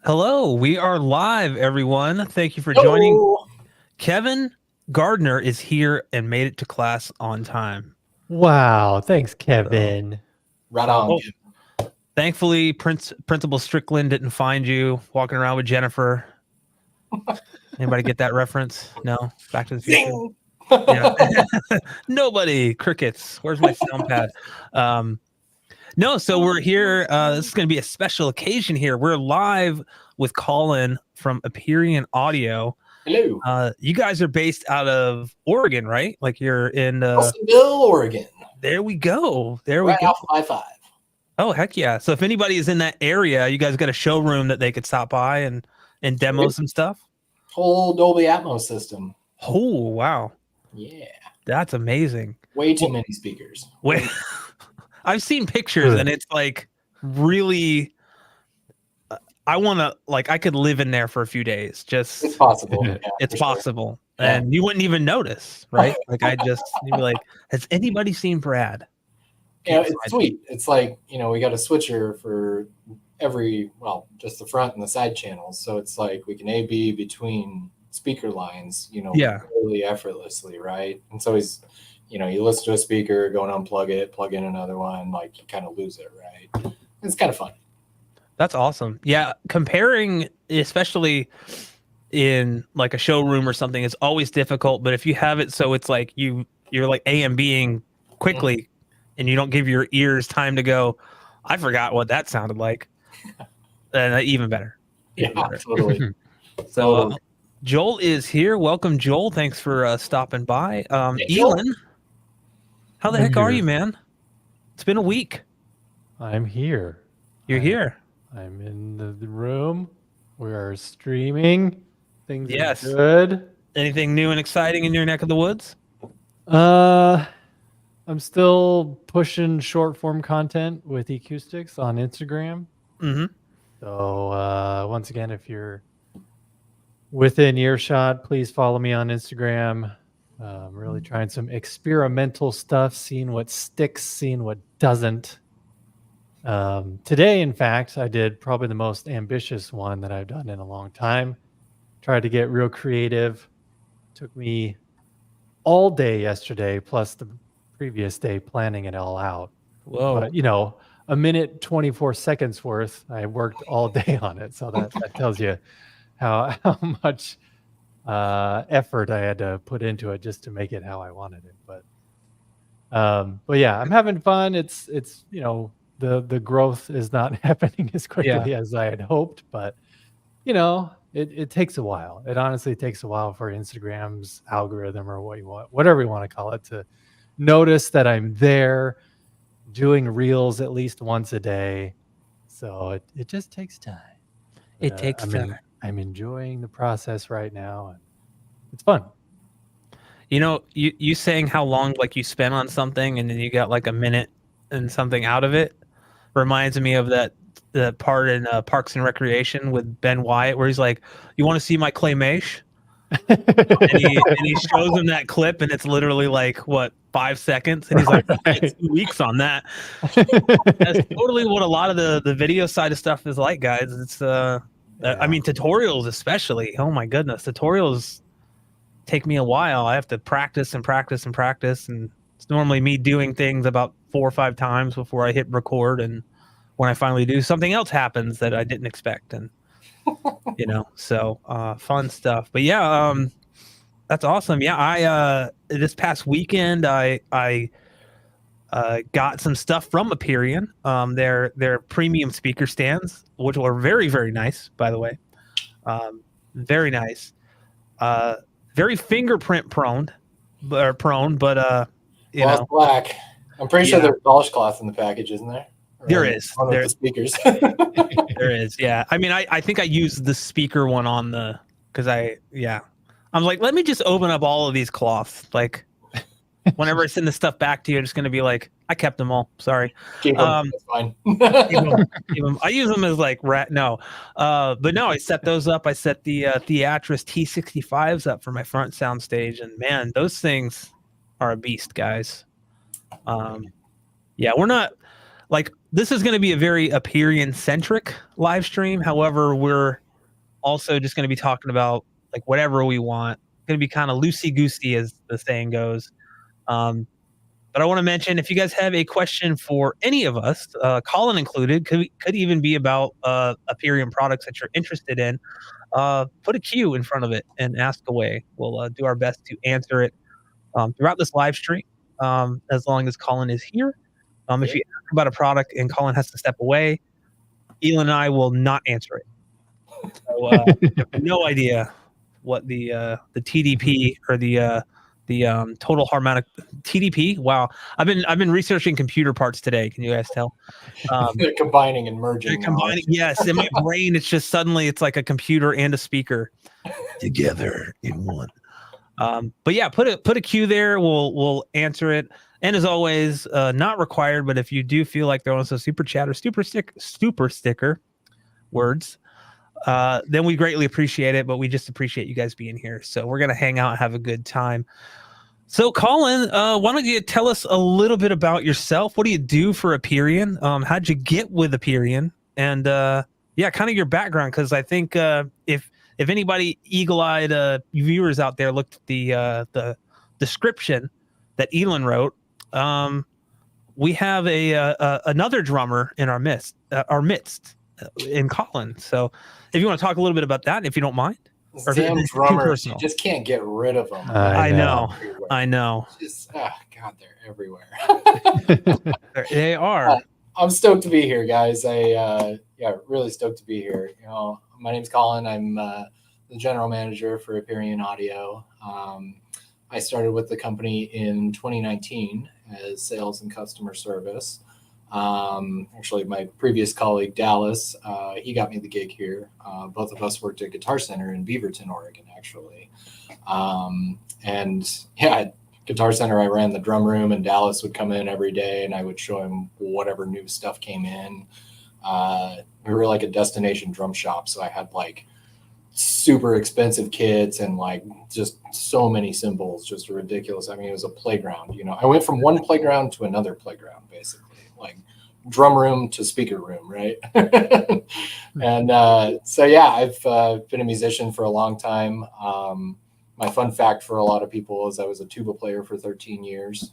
Hello, we are live, everyone. Thank you for joining. Hello. Kevin Gardner is here and made it to class on time. Wow, thanks, Kevin. Right on. Thankfully, Principal Strickland didn't find you walking around with Jennifer. Anybody get that reference? No? Back to the Future? Zing. Yeah. Nobody. Crickets. Where's my sound pad? No, so we're here. This is going to be a special occasion here. We're live with Collin from Aperion Audio. Hello. You guys are based out of Oregon, right? Like you're in Wilsonville, Oregon. There we go. There Right we go. off I-5. Oh, heck yeah. So if anybody is in that area, you guys got a showroom that they could stop by and demo some stuff? Whole Dolby Atmos system. Oh, wow. Yeah. That's amazing. Way too many speakers. Wait. I've seen pictures and it's like really I want to I could live in there for a few days. Just It's possible. Yeah, it's possible. Sure. And you wouldn't even notice, right? Like you'd be like, has anybody seen Brad? Yeah, it's sweet. It's like, we got a switcher for just the front and the side channels. So it's like we can A/B between speaker lines, really effortlessly, right? And so you listen to a speaker, go and unplug it, plug in another one, you kind of lose it, right? It's kind of fun. That's awesome. Yeah, comparing, especially in a showroom or something, is always difficult. But if you have it so it's like you're like A and Bing quickly, and you don't give your ears time to go, I forgot what that sounded like. Even better. Even better. Totally. So Joel is here. Welcome, Joel. Thanks for stopping by. Elon, how the heck are you, man? It's been a week. I'm here. You're here. I'm in the room. We are streaming. Things are good. Anything new and exciting in your neck of the woods? I'm still pushing short form content with acoustics on Instagram. Mm-hmm. So once again, if you're within earshot, please follow me on Instagram. I'm really trying some experimental stuff, seeing what sticks, seeing what doesn't. Today, in fact, I did probably the most ambitious one that I've done in a long time. Tried to get real creative. Took me all day yesterday, plus the previous day planning it all out. Whoa. But, a minute, 24 seconds worth, I worked all day on it. So that tells you how much effort I had to put into it just to make it how I wanted it. But yeah, I'm having fun. It's the growth is not happening as quickly as I had hoped, but it takes a while. It honestly takes a while for Instagram's algorithm or whatever you want to call it to notice that I'm there doing reels at least once a day. So it just takes time. It takes time. I'm enjoying the process right now, and it's fun. You saying how long you spent on something and then you got a minute and something out of it reminds me of the part in Parks and Recreation with Ben Wyatt where he's like, "You want to see my claymation?" and he shows him that clip and it's literally 5 seconds and he's like, "It's 2 weeks on that." That's totally what a lot of the video side of stuff is like, guys. It's I mean, tutorials especially. Oh my goodness, tutorials take me a while. I have to practice and practice and practice, and it's normally me doing things about 4 or 5 times before I hit record, and when I finally do, something else happens that I didn't expect, and so fun stuff. But yeah, that's awesome. Yeah, I this past weekend I got some stuff from Aperion. Their premium speaker stands, which were very, very nice, by the way. Very nice. Very fingerprint prone, but black. I'm pretty sure there's polish cloth in the package, isn't there? There is. There the speakers. There is. Yeah. I mean, I think I used the speaker one on I'm like, let me just open up all of these cloths. Whenever I send the stuff back to you, I'm just going to be like, I kept them all. Sorry. Keep them. That's fine. Keep them. I use them as no. But no, I set those up. I set the Theatris T65s up for my front sound stage. And man, those things are a beast, guys. Yeah, we're not, like this is going to be a very Aperion centric live stream. However, we're also just going to be talking about like whatever we want. Going to be kind of loosey goosey, as the saying goes. But I want to mention, if you guys have a question for any of us, Collin included, could even be about Aperion products that you're interested in, put a Q in front of it and ask away. We'll do our best to answer it throughout this live stream, as long as Collin is here. If you ask about a product and Collin has to step away, Elon and I will not answer it. So I have no idea what the TDP or the total harmonic TDP. Wow, I've been researching computer parts today. Can you guys tell? They're combining and merging. Combining, yes. In my brain, it's just suddenly it's like a computer and a speaker together in one. But yeah, put a Q there. We'll answer it. And as always, not required, but if you do feel like throwing us a super chat or super sticker words, then we greatly appreciate it. But we just appreciate you guys being here. So we're gonna hang out and have a good time. So Collin, why don't you tell us a little bit about yourself? What do you do for Aperion? How'd you get with Aperion? And yeah, kind of your background, because I think if anybody eagle-eyed viewers out there looked at the description that Elon wrote, we have another drummer in our midst in Collin. So if you want to talk a little bit about that, if you don't mind. Or damn drummers, you just can't get rid of them. I know. Just, God, they're everywhere. They are. I'm stoked to be here, guys. Really stoked to be here. You know, my name's Collin. I'm the general manager for Aperion Audio. I started with the company in 2019 as sales and customer service. Actually, my previous colleague, Dallas, he got me the gig here. Both of us worked at Guitar Center in Beaverton, Oregon, actually. And yeah, at Guitar Center, I ran the drum room, and Dallas would come in every day and I would show him whatever new stuff came in. We were like a destination drum shop. So I had like super expensive kits and like just so many cymbals, just ridiculous. I mean, it was a playground, you know. I went from one playground to another playground, basically. Like drum room to speaker room, right? And so yeah, I've been a musician for a long time. My fun fact for a lot of people is I was a tuba player for 13 years.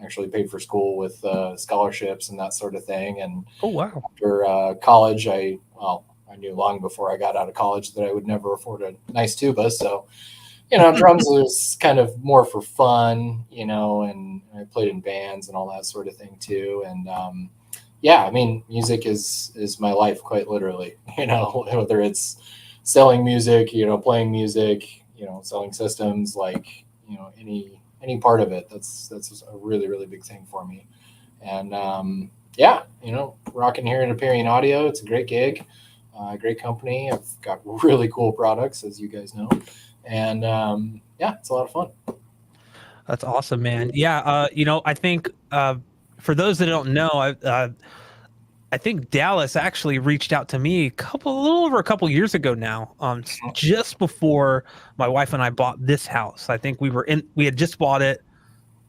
Actually paid for school with scholarships and that sort of thing. And oh wow, after college, I knew long before I got out of college that I would never afford a nice tuba. So you know, drums was kind of more for fun, you know, and I played in bands and all that sort of thing too. And yeah, I mean, music is my life, quite literally, you know, whether it's selling music, you know, playing music, you know, selling systems, like, you know, any part of it. That's a really, really big thing for me. And yeah, you know, rocking here at Aperion Audio. It's a great gig, great company. I've got really cool products, as you guys know. And yeah, it's a lot of fun. That's awesome, man. Yeah, you know, I think for those that don't know, I think Dallas actually reached out to me a little over a couple years ago now, just before my wife and I bought this house. I think we had just bought it.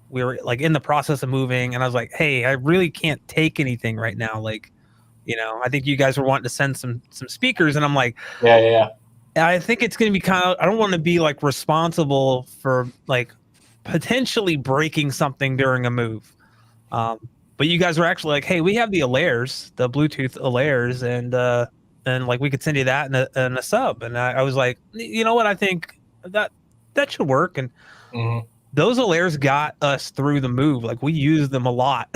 We were like in the process of moving, and I was like, hey, I really can't take anything right now. Like, you know, I think you guys were wanting to send some speakers, and I'm like, yeah. I think it's going to be kind of, I don't want to be like responsible for like potentially breaking something during a move. But you guys were actually like, hey, we have the Alairs, the Bluetooth Alairs, and like we could send you that in a sub. And I was like, you know what? I think that should work. And those Alairs got us through the move. Like we used them a lot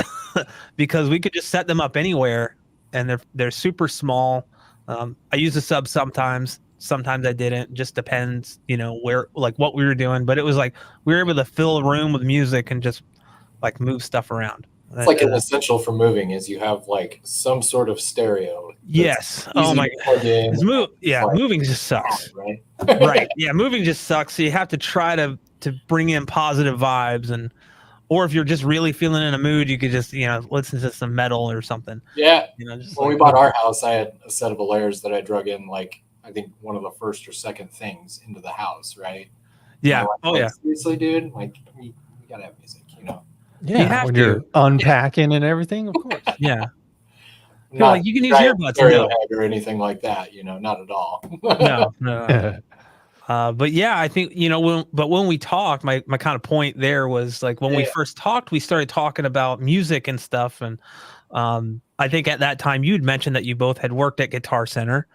because we could just set them up anywhere, and they're super small. I use a sub sometimes I didn't. Just depends, you know, where, like what we were doing. But it was like we were able to fill a room with music and just like move stuff around. It's like an essential for moving is you have like some sort of stereo. Yes. Oh my God. Moving just sucks. Right. Right. Yeah. Moving just sucks. So you have to try to bring in positive vibes, or if you're just really feeling in a mood, you could just, you know, listen to some metal or something. Yeah. You know, just when we bought our house, I had a set of Alairs that I drug in, like, I think one of the first or second things into the house, right? Yeah. Like, yeah. Seriously, dude, like we gotta have music, you know. Yeah, when you're unpacking and everything, of course. Yeah. Not like, you can use earbuds. Stereo head or anything like that, not at all. No. But yeah, I think, when we talked, my kind of point there was like when we first talked, we started talking about music and stuff. And I think at that time you'd mentioned that you both had worked at Guitar Center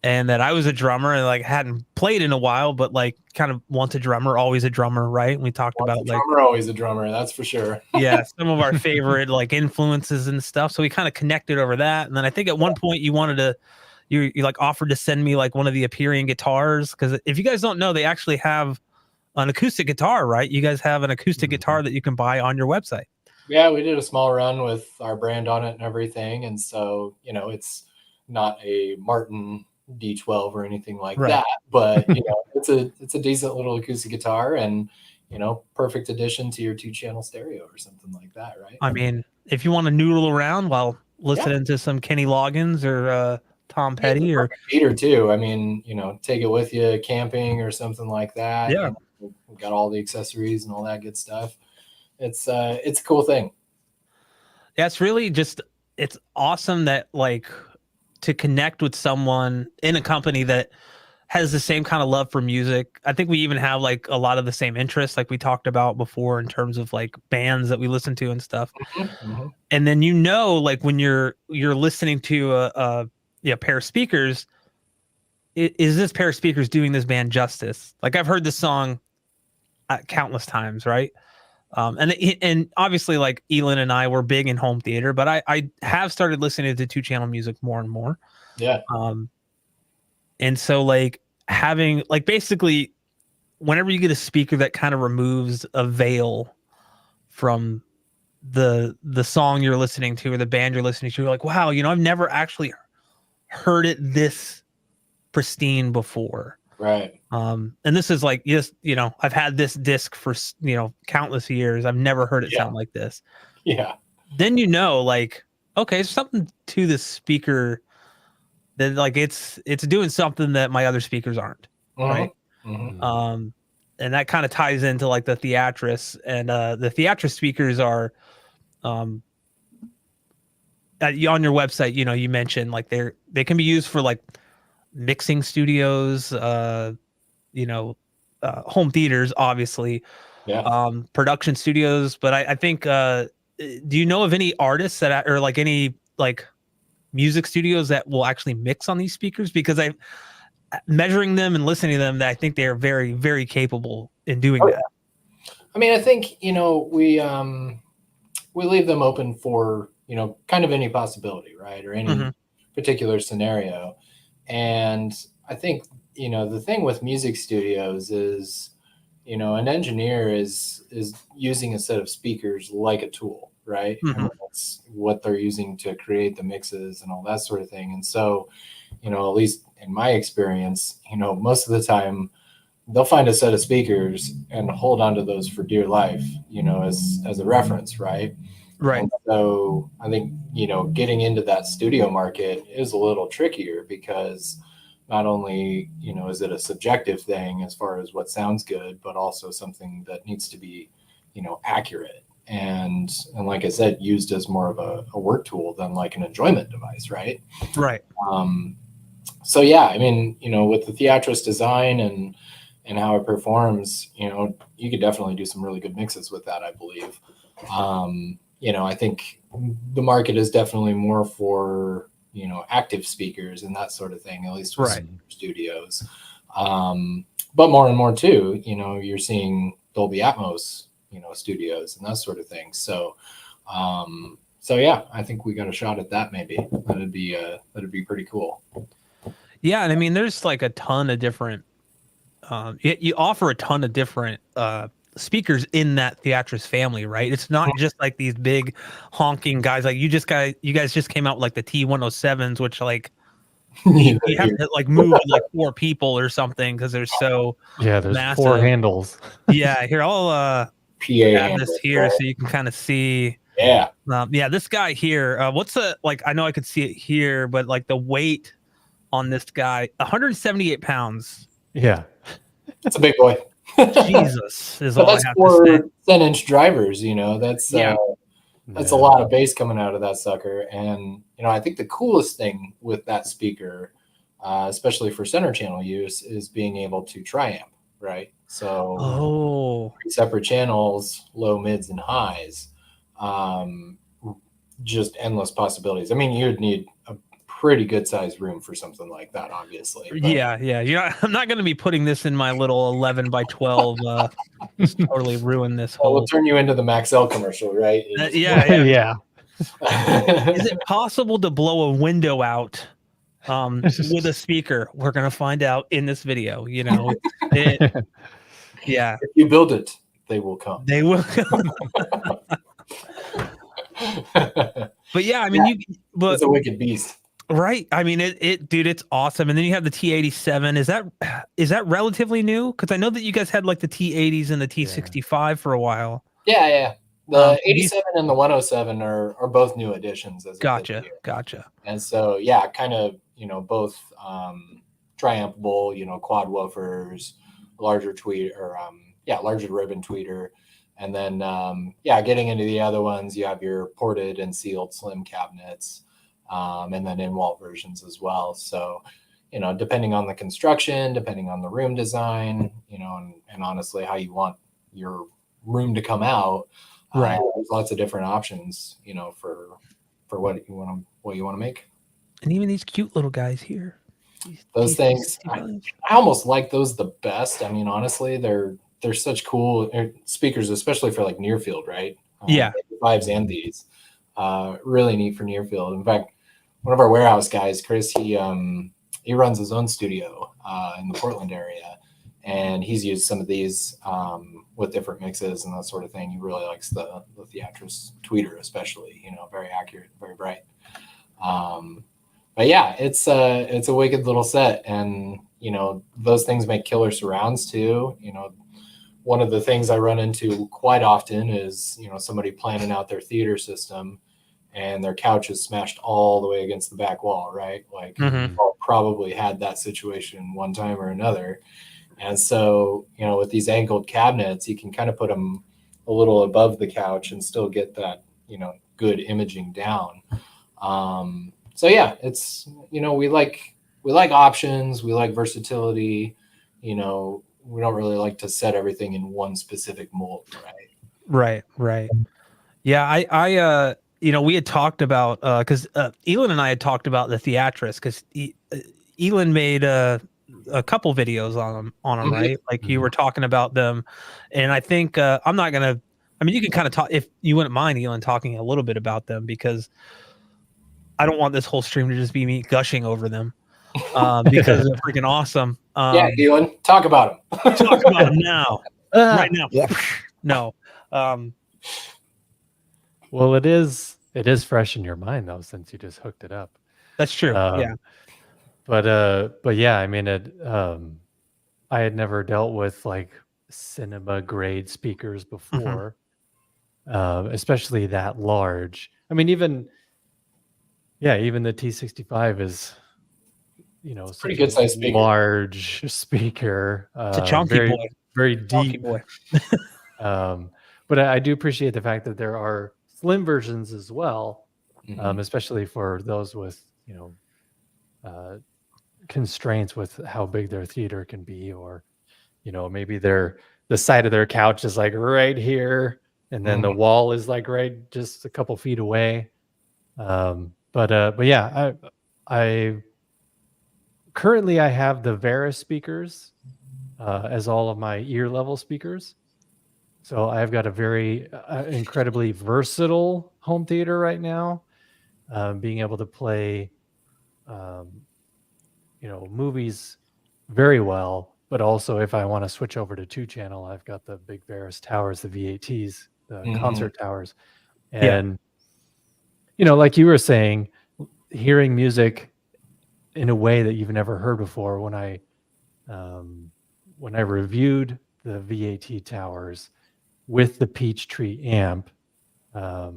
and that I was a drummer and like hadn't played in a while, but like kind of once a drummer, always a drummer, right? And we talked about like drummer, always a drummer, that's for sure. Yeah, some of our favorite like influences and stuff. So we kind of connected over that. And then I think at one point you wanted to you like offered to send me like one of the Aperion guitars, because if you guys don't know, they actually have an acoustic guitar, right? You guys have an acoustic guitar that you can buy on your website. Yeah, we did a small run with our brand on it and everything, and so it's not a Martin D12 or anything like that, but it's a decent little acoustic guitar, and perfect addition to your 2-channel stereo or something like that, right? I mean, if you want to noodle around while listening to some Kenny Loggins or Tom Petty or Peter too. I mean, take it with you camping or something like that. Yeah. We've got all the accessories and all that good stuff. It's a cool thing. Yeah, it's awesome that like to connect with someone in a company that has the same kind of love for music. I think we even have like a lot of the same interests, like we talked about before, in terms of like bands that we listen to and stuff. Mm-hmm. And then like when you're listening to a pair of speakers, is this pair of speakers doing this band justice? Like I've heard this song countless times, right? And obviously like Elin and I were big in home theater, but I have started listening to 2-channel music more and more. Yeah. And so like having like basically whenever you get a speaker that kind of removes a veil from the song you're listening to or the band you're listening to, you're like, wow, I've never actually heard it this pristine before. Right. And this is like, I've had this disc for, countless years. I've never heard it sound like this. Yeah. Then, like, okay, there's something to this speaker that like, it's doing something that my other speakers aren't. Right. Mm-hmm. And that kind of ties into like the Theatris, and the Theatris speakers are, on your website, you mentioned like they can be used for like mixing studios, home theaters, obviously, production studios. But I think, do you know of any artists that or like any like music studios that will actually mix on these speakers? Because I measuring them and listening to them, that I think they are very, very capable in doing that. I mean, I think we leave them open for kind of any possibility, right, or any particular scenario. And I think the thing with music studios is an engineer is using a set of speakers like a tool, right? I mean, that's what they're using to create the mixes and all that sort of thing. And so at least in my experience, most of the time they'll find a set of speakers and hold on to those for dear life, as a reference, right? Right. And so I think, getting into that studio market is a little trickier because not only, is it a subjective thing as far as what sounds good, but also something that needs to be, accurate. And like I said, used as more of a work tool than like an enjoyment device, right? Right. So yeah, I mean, with the Theatris design and how it performs, you could definitely do some really good mixes with that, I believe. I think the market is definitely more for, active speakers and that sort of thing, at least with studios. But more and more too, you're seeing Dolby Atmos, studios and that sort of thing. So yeah, I think we got a shot at that. Maybe that'd be pretty cool. Yeah. And I mean, there's like a ton of different, you offer a ton of different, speakers in that Theatris family, right? It's not just like these big honking guys. Like you guys just came out with like the T107s, which like you have to like move like 4 people or something because they're so there's massive. 4 handles. Yeah, here I'll PA add this here so you can kind of see. Yeah. This guy here. What's the like? I know I could see it here, but like the weight on this guy, 178 pounds. Yeah, that's a big boy. Jesus is But all I that's have to say. 4-10-inch drivers, you know. That's Yeah. that's a lot of bass coming out of that sucker. And you know, I think the coolest thing with that speaker, especially for center channel use, is being able to tri-amp, right? So 3 separate channels, low, mids, and highs. Just endless possibilities. I mean, you'd need a pretty good sized room for something like that, obviously. But Yeah. I'm not going to be putting this in my little 11 by 12. Just totally ruin this well, whole. we'll turn you into the Maxell commercial, right? Yeah. Is it possible to blow a window out with a speaker? We're going to find out in this video. You know, yeah. If you build it, they will come. They will come. But yeah, I mean, it's a wicked beast. Right. I mean, dude, it's awesome. And then you have the T87. Is that relatively new? Because I know that you guys had like the T80s and the T65 for a while. Yeah. The 87 and the 107 are both new additions. Gotcha. And so, yeah, kind of, you know, both tri-ampable, you know, quad woofers, larger larger ribbon tweeter. And then, getting into the other ones, you have your ported and sealed slim cabinets, and then in-wall versions as well. So, you know, depending on the construction, depending on the room design, you know, and honestly how you want your room to come out, right? There's lots of different options, you know, for what you want to make. And even these cute little guys here. Those things, I almost like those the best. I mean, honestly, they're such cool speakers, especially for like near field, right? Yeah. 5s and these. Really neat for near field. In fact, one of our warehouse guys, Chris, he runs his own studio in the Portland area, and he's used some of these with different mixes and that sort of thing. He really likes the Theatris tweeter, especially. You know, very accurate, very bright. But yeah, it's a wicked little set, and you know, those things make killer surrounds too. You know, one of the things I run into quite often is, you know, somebody planning out their theater system and their couch is smashed all the way against the back wall, right? Like, we've all probably had that situation one time or another. And so, you know, with these angled cabinets, you can kind of put them a little above the couch and still get that, you know, good imaging down. So yeah, it's, you know, we like options, we like versatility, you know. We don't really like to set everything in one specific mold, right? Right. Yeah, I you know, we had talked about because Elon and I had talked about the Theatris, because Elon made a couple videos on them, right? Like you were talking about them, and I think I'm not gonna. I mean, you can kind of talk if you wouldn't mind, Elon, talking a little bit about them, because I don't want this whole stream to just be me gushing over them. Because they're freaking awesome. Yeah, Elon, talk about them. Talk about them now. Right now. Yeah. No. Well, it is fresh in your mind though, since you just hooked it up. That's true. Yeah. But yeah, I mean, I had never dealt with like cinema grade speakers before, especially that large. I mean, even the T65 is, you know, pretty good size speaker. Large speaker. It's a chunky boy. Very chunky deep. Boy. But I do appreciate the fact that there are slim versions as well, especially for those with, you know, constraints with how big their theater can be, or, you know, maybe the side of their couch is like right here, and then the wall is like right just a couple feet away. But yeah, I currently I have the Veris speakers as all of my ear level speakers. So I've got a very incredibly versatile home theater right now, being able to play, you know, movies very well. But also, if I want to switch over to 2-channel, I've got the big Veris towers, the VATs, the concert towers, and you know, like you were saying, hearing music in a way that you've never heard before. When I reviewed the VAT towers with the Peachtree amp, I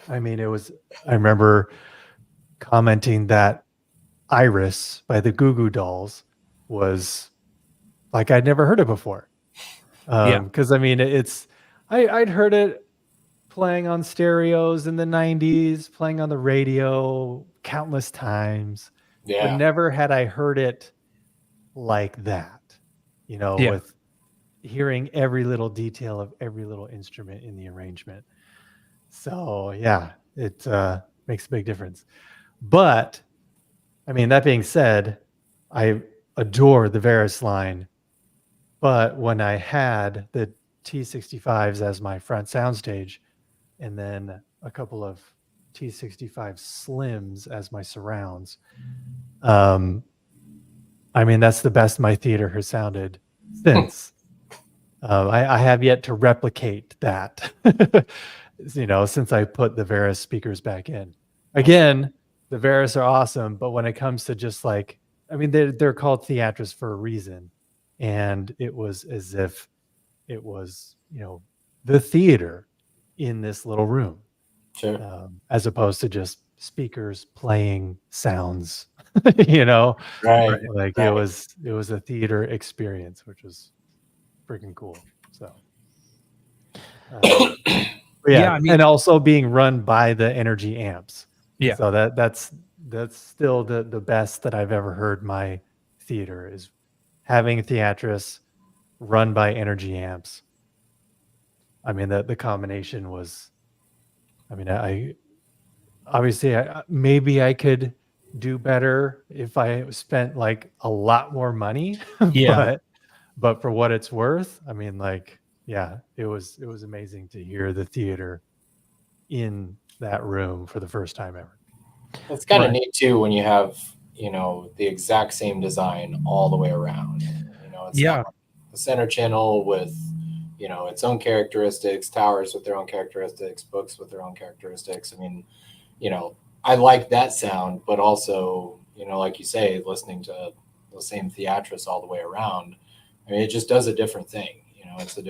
mean, I remember commenting that Iris by the Goo Goo Dolls was like I'd never heard it before. Because I mean, I'd heard it playing on stereos in the 90s, playing on the radio countless times, but never had I heard it like that, with hearing every little detail of every little instrument in the arrangement. So yeah, it makes a big difference. But I mean, that being said, I adore the Varus line. But when I had the T65s as my front soundstage, and then a couple of T65 Slims as my surrounds, I mean, that's the best my theater has sounded since. I have yet to replicate that, since I put the Varus speakers back in. Again, the Varus are awesome, but when it comes to just like, I mean, they're called Theatris for a reason. And it was as if it was, the theater in this little room, as opposed to just speakers playing sounds, right? Like it was a theater experience, which was freaking cool. So, I mean, and also being run by the energy amps. Yeah. So that's still the best that I've ever heard my theater is having Theatris run by energy amps. I mean, the combination was, I mean, maybe I could do better if I spent like a lot more money. But for what it's worth, I mean, like, it was amazing to hear the theater in that room for the first time ever. It's kind of neat too when you have, the exact same design all the way around. It's not like the center channel with, its own characteristics, towers with their own characteristics, books with their own characteristics. I mean, I like that sound, but also, like you say, listening to the same Theatris all the way around, I mean, it just does a different thing. It's a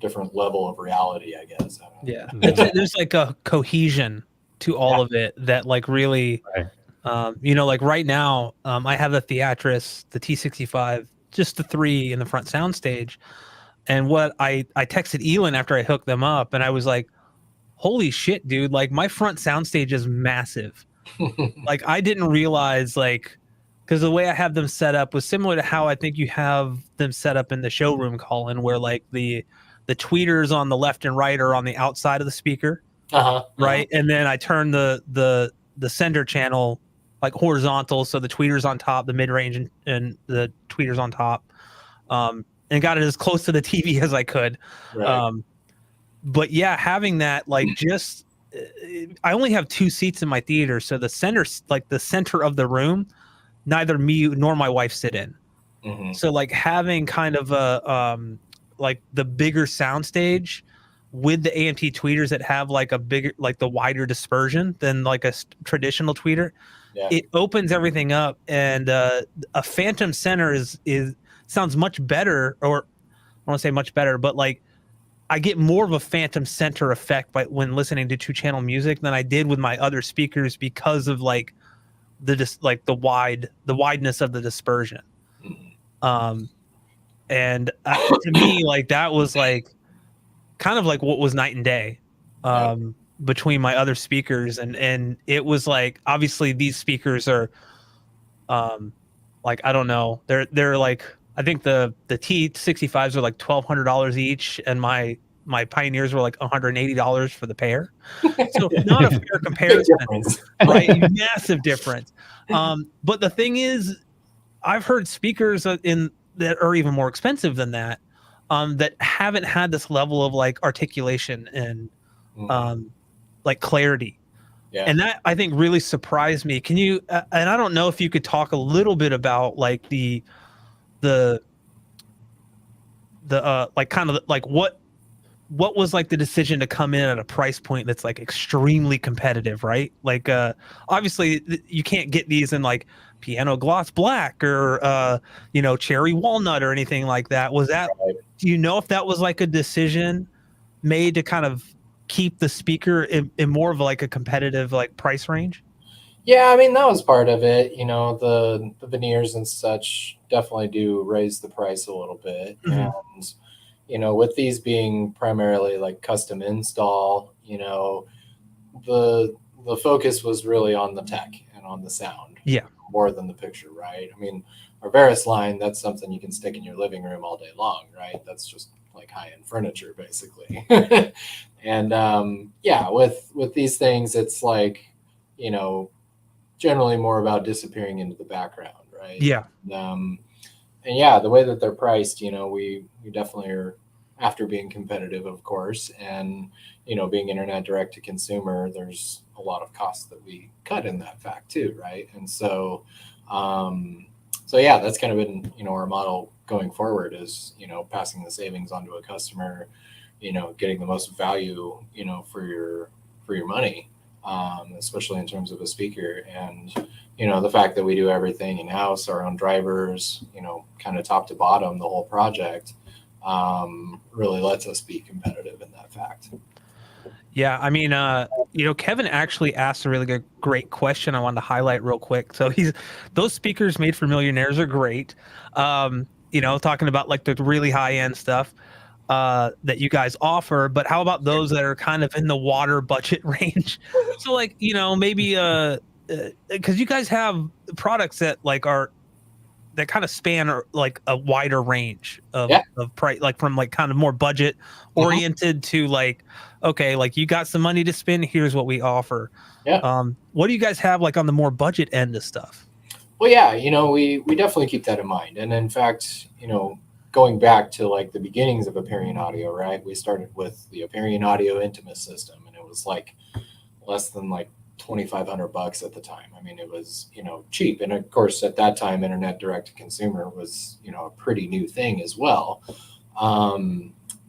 different level of reality, I guess. I don't know. There's like a cohesion to all of it that like really, like right now, I have the Theatris, the T65, just the 3 in the front soundstage. And what I texted Elon after I hooked them up, and I was like, holy shit, dude, like my front soundstage is massive. Like I didn't realize, like, because the way I have them set up was similar to how I think you have them set up in the showroom, Collin, where like the tweeters on the left and right are on the outside of the speaker, right? And then I turn the sender channel like horizontal, so the tweeters on top, the mid range and the tweeters on top, and got it as close to the TV as I could. Right. But yeah, having that, like, just I only have 2 seats in my theater, so the center, like the center of the room, neither me nor my wife sit in. So like having kind of a like the bigger soundstage with the AMT tweeters that have like a bigger, like the wider dispersion than like a traditional tweeter, it opens everything up. And a phantom center is sounds much better, or I want to say much better, but like I get more of a phantom center effect when listening to 2-channel music than I did with my other speakers because of like the wideness of the dispersion. And to me, like that was like kind of like what was night and day between my other speakers, and it was like, obviously these speakers are like, I don't know, they're like, I think the T65s are like $1,200 each, and my Pioneers were like $180 for the pair. So not a fair comparison, right? Massive difference. But the thing is, I've heard speakers that are even more expensive than that, that haven't had this level of like articulation and like clarity. And that I think really surprised me. Can you? And I don't know if you could talk a little bit about like the like kind of like what was like the decision to come in at a price point that's like extremely competitive, right? Like obviously you can't get these in like piano gloss black or cherry walnut or anything like that. Was that, do you know if that was like a decision made to kind of keep the speaker in more of like a competitive like price range? Yeah, I mean, that was part of it. You know, the veneers and such definitely do raise the price a little bit. And, you know, with these being primarily like custom install, you know, the focus was really on the tech and on the sound. Yeah. More than the picture, right? I mean, our Varus line, that's something you can stick in your living room all day long, right? That's just like high-end furniture, basically. And yeah, with these things, it's like, you know, generally more about disappearing into the background, right? Yeah. And yeah, the way that they're priced, you know, we definitely are after being competitive, of course, and you know, being internet direct to consumer, there's a lot of costs that we cut in that fact too, right? And so, so yeah, that's kind of been, you know, our model going forward is, you know, passing the savings onto a customer, you know, getting the most value, you know, for your money, especially in terms of a speaker. And you know, the fact that we do everything in house, our own drivers, you know, kind of top to bottom, the whole project, really lets us be competitive in that fact. Yeah, I mean, you know, Kevin actually asked a really great question I wanted to highlight real quick. So those speakers made for millionaires are great. You know, talking about like the really high end stuff that you guys offer, but how about those that are kind of in the water budget range? So like, you know, maybe because you guys have products that like are that kind of span like a wider range of price, like from like kind of more budget oriented to like, okay, like you got some money to spend, here's what we offer. Yeah. What do you guys have like on the more budget end of stuff? Well, yeah, you know, we definitely keep that in mind. And in fact, you know, going back to like the beginnings of Aperion Audio, right? We started with the Aperion Audio Intimus system, and it was like less than like $2,500 at the time. I mean, it was, you know, cheap. And of course, at that time, internet direct to consumer was, you know, a pretty new thing as well.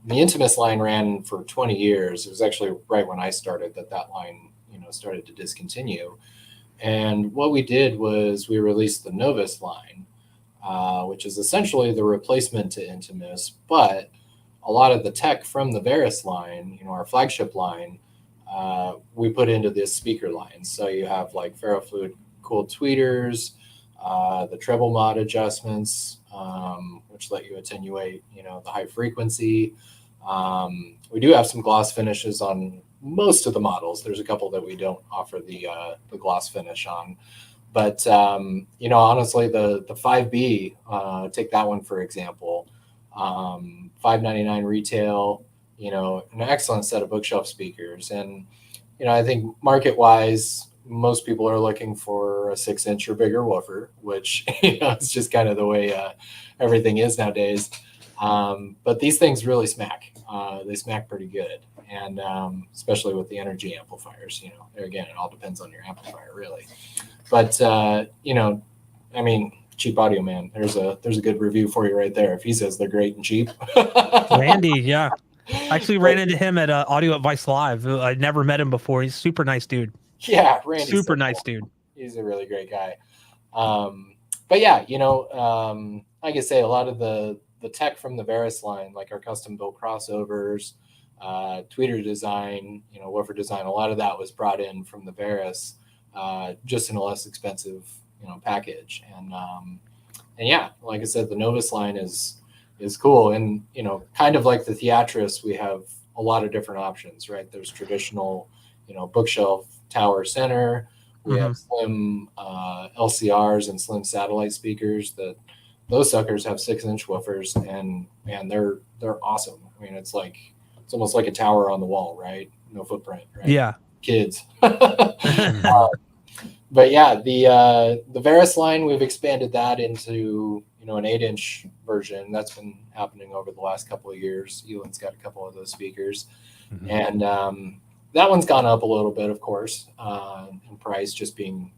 The Intimus line ran for 20 years. It was actually right when I started that line, you know, started to discontinue. And what we did was we released the Novus line, which is essentially the replacement to Intimus, but a lot of the tech from the Varus line, you know, our flagship line, we put into this speaker line. So you have like ferrofluid cooled tweeters, the treble mod adjustments, which let you attenuate, you know, the high frequency. We do have some gloss finishes on most of the models. There's a couple that we don't offer the gloss finish on, but you know, honestly, the 5B, take that one for example, $599 retail. You know, an excellent set of bookshelf speakers. And, you know, I think market wise, most people are looking for a 6-inch or bigger woofer, which, you know, it's just kind of the way everything is nowadays. But these things really smack. They smack pretty good. And especially with the energy amplifiers, you know, again, it all depends on your amplifier, really. But, you know, I mean, Cheap Audio Man, there's a good review for you right there. If he says they're great and cheap. Randy, yeah. I actually ran into him at Audio Advice Live. I'd never met him before. He's a super nice dude. Yeah, Randy's super nice dude. He's a really great guy. But yeah, you know, like I say, a lot of the tech from the Varus line, like our custom built crossovers, tweeter design, you know, woofer design, a lot of that was brought in from the Varus, just in a less expensive, you know, package. And yeah, like I said, the Novus line is cool. And, you know, kind of like the Theatris, we have a lot of different options, right? There's traditional, you know, bookshelf tower center. We have slim LCRs and slim satellite speakers that those suckers have 6-inch woofers, and man, they're awesome. I mean, it's almost like a tower on the wall, right? No footprint, right? Yeah. Kids. But yeah, the Varus line, we've expanded that into, you know, an 8-inch version. That's been happening over the last couple of years. Elan's got a couple of those speakers. And that one's gone up a little bit, of course, in price, just being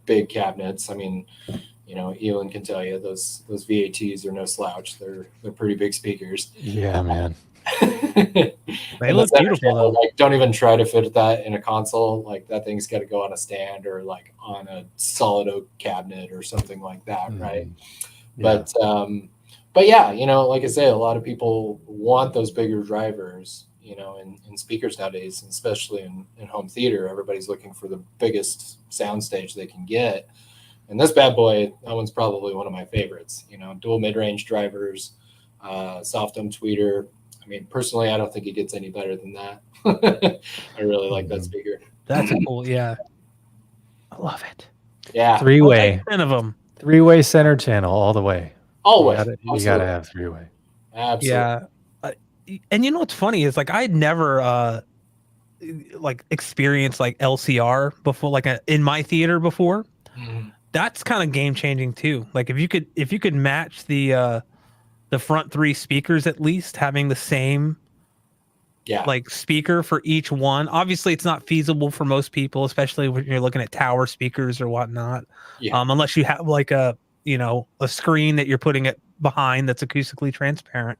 big cabinets. I mean, you know, Elan can tell you those VATs are no slouch. They're pretty big speakers. Yeah, man. They look beautiful though. Like, don't even try to fit that in a console. Like, that thing's got to go on a stand or like on a solid oak cabinet or something like that, right? Yeah. But yeah, you know, like I say, a lot of people want those bigger drivers, you know, in speakers nowadays, and especially in home theater. Everybody's looking for the biggest soundstage they can get. And this bad boy, that one's probably one of my favorites. You know, dual mid-range drivers, soft dome tweeter. I mean, personally, I don't think it gets any better than that. I really like that speaker. That's cool. Yeah, I love it. Yeah, 3-way. 10 of them. 3-way center channel all the way. Always. You gotta have 3-way. Absolutely. Yeah. And you know what's funny is like I'd never like experienced like LCR before, like in my theater before. That's kind of game changing too. Like if you could match the front 3 speakers, at least having the same like speaker for each one. Obviously it's not feasible for most people, especially when you're looking at tower speakers or whatnot. Unless you have like a screen that you're putting it behind that's acoustically transparent.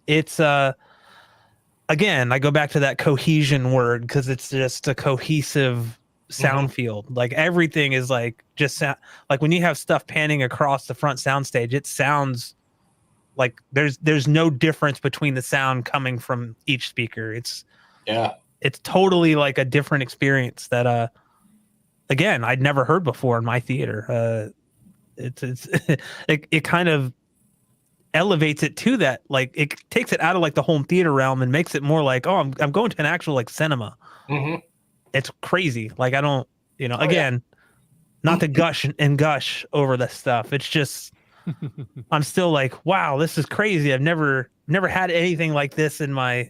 It's again, I go back to that cohesion word, because it's just a cohesive sound field. Like everything is like just like when you have stuff panning across the front soundstage, it sounds like there's no difference between the sound coming from each speaker. It's totally like a different experience that again, I'd never heard before in my theater. It kind of elevates it to that, like it takes it out of like the home theater realm and makes it more like, oh, I'm going to an actual like cinema. It's crazy. Like I don't, again, not to gush over this stuff. It's just I'm still like, wow, this is crazy. I've never had anything like this in my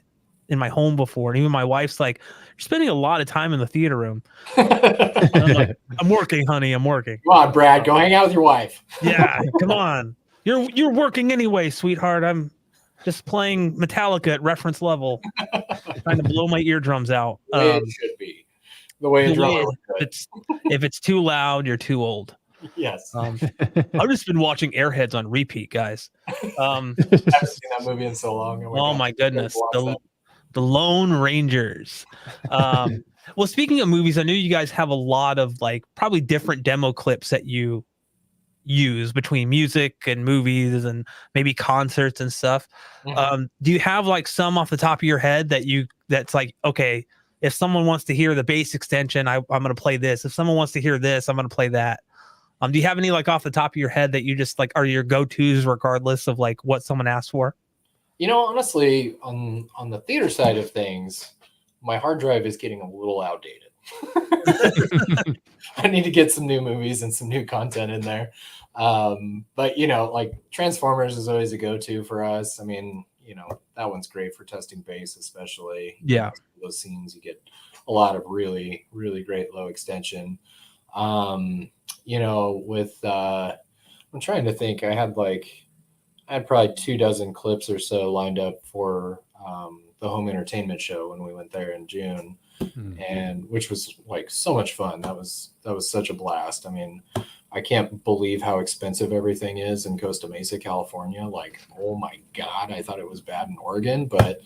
home before. And even my wife's like, you're spending a lot of time in the theater room. I'm like, I'm working, honey. I'm working. Come on, Brad, go hang out with your wife. Yeah, come on. You're working anyway, sweetheart. I'm just playing Metallica at reference level, trying to blow my eardrums out. The way it should be. The way if it's too loud, you're too old. Yes. I've just been watching Airheads on repeat, guys. I haven't seen that movie in so long. Oh my goodness. The Lone Rangers. Well, speaking of movies, I know you guys have a lot of like probably different demo clips that you use between music and movies and maybe concerts and stuff. Do you have like some off the top of your head that's like, okay, if someone wants to hear the bass extension, I'm going to play this. If someone wants to hear this, I'm going to play that. Do you have any like off the top of your head that you just like are your go-tos regardless of like what someone asks for? You know, honestly, on the theater side of things, my hard drive is getting a little outdated. I need to get some new movies and some new content in there. But like Transformers is always a go-to for us. I mean, that one's great for testing bass, especially. Yeah. Those scenes, you get a lot of really, really great low extension. With I'm trying to think, I had probably 24 clips or so lined up for the home entertainment show when we went there in June, and which was like so much fun. That was such a blast. I mean, I can't believe how expensive everything is in Costa Mesa, California. Like, oh my God, I thought it was bad in Oregon, but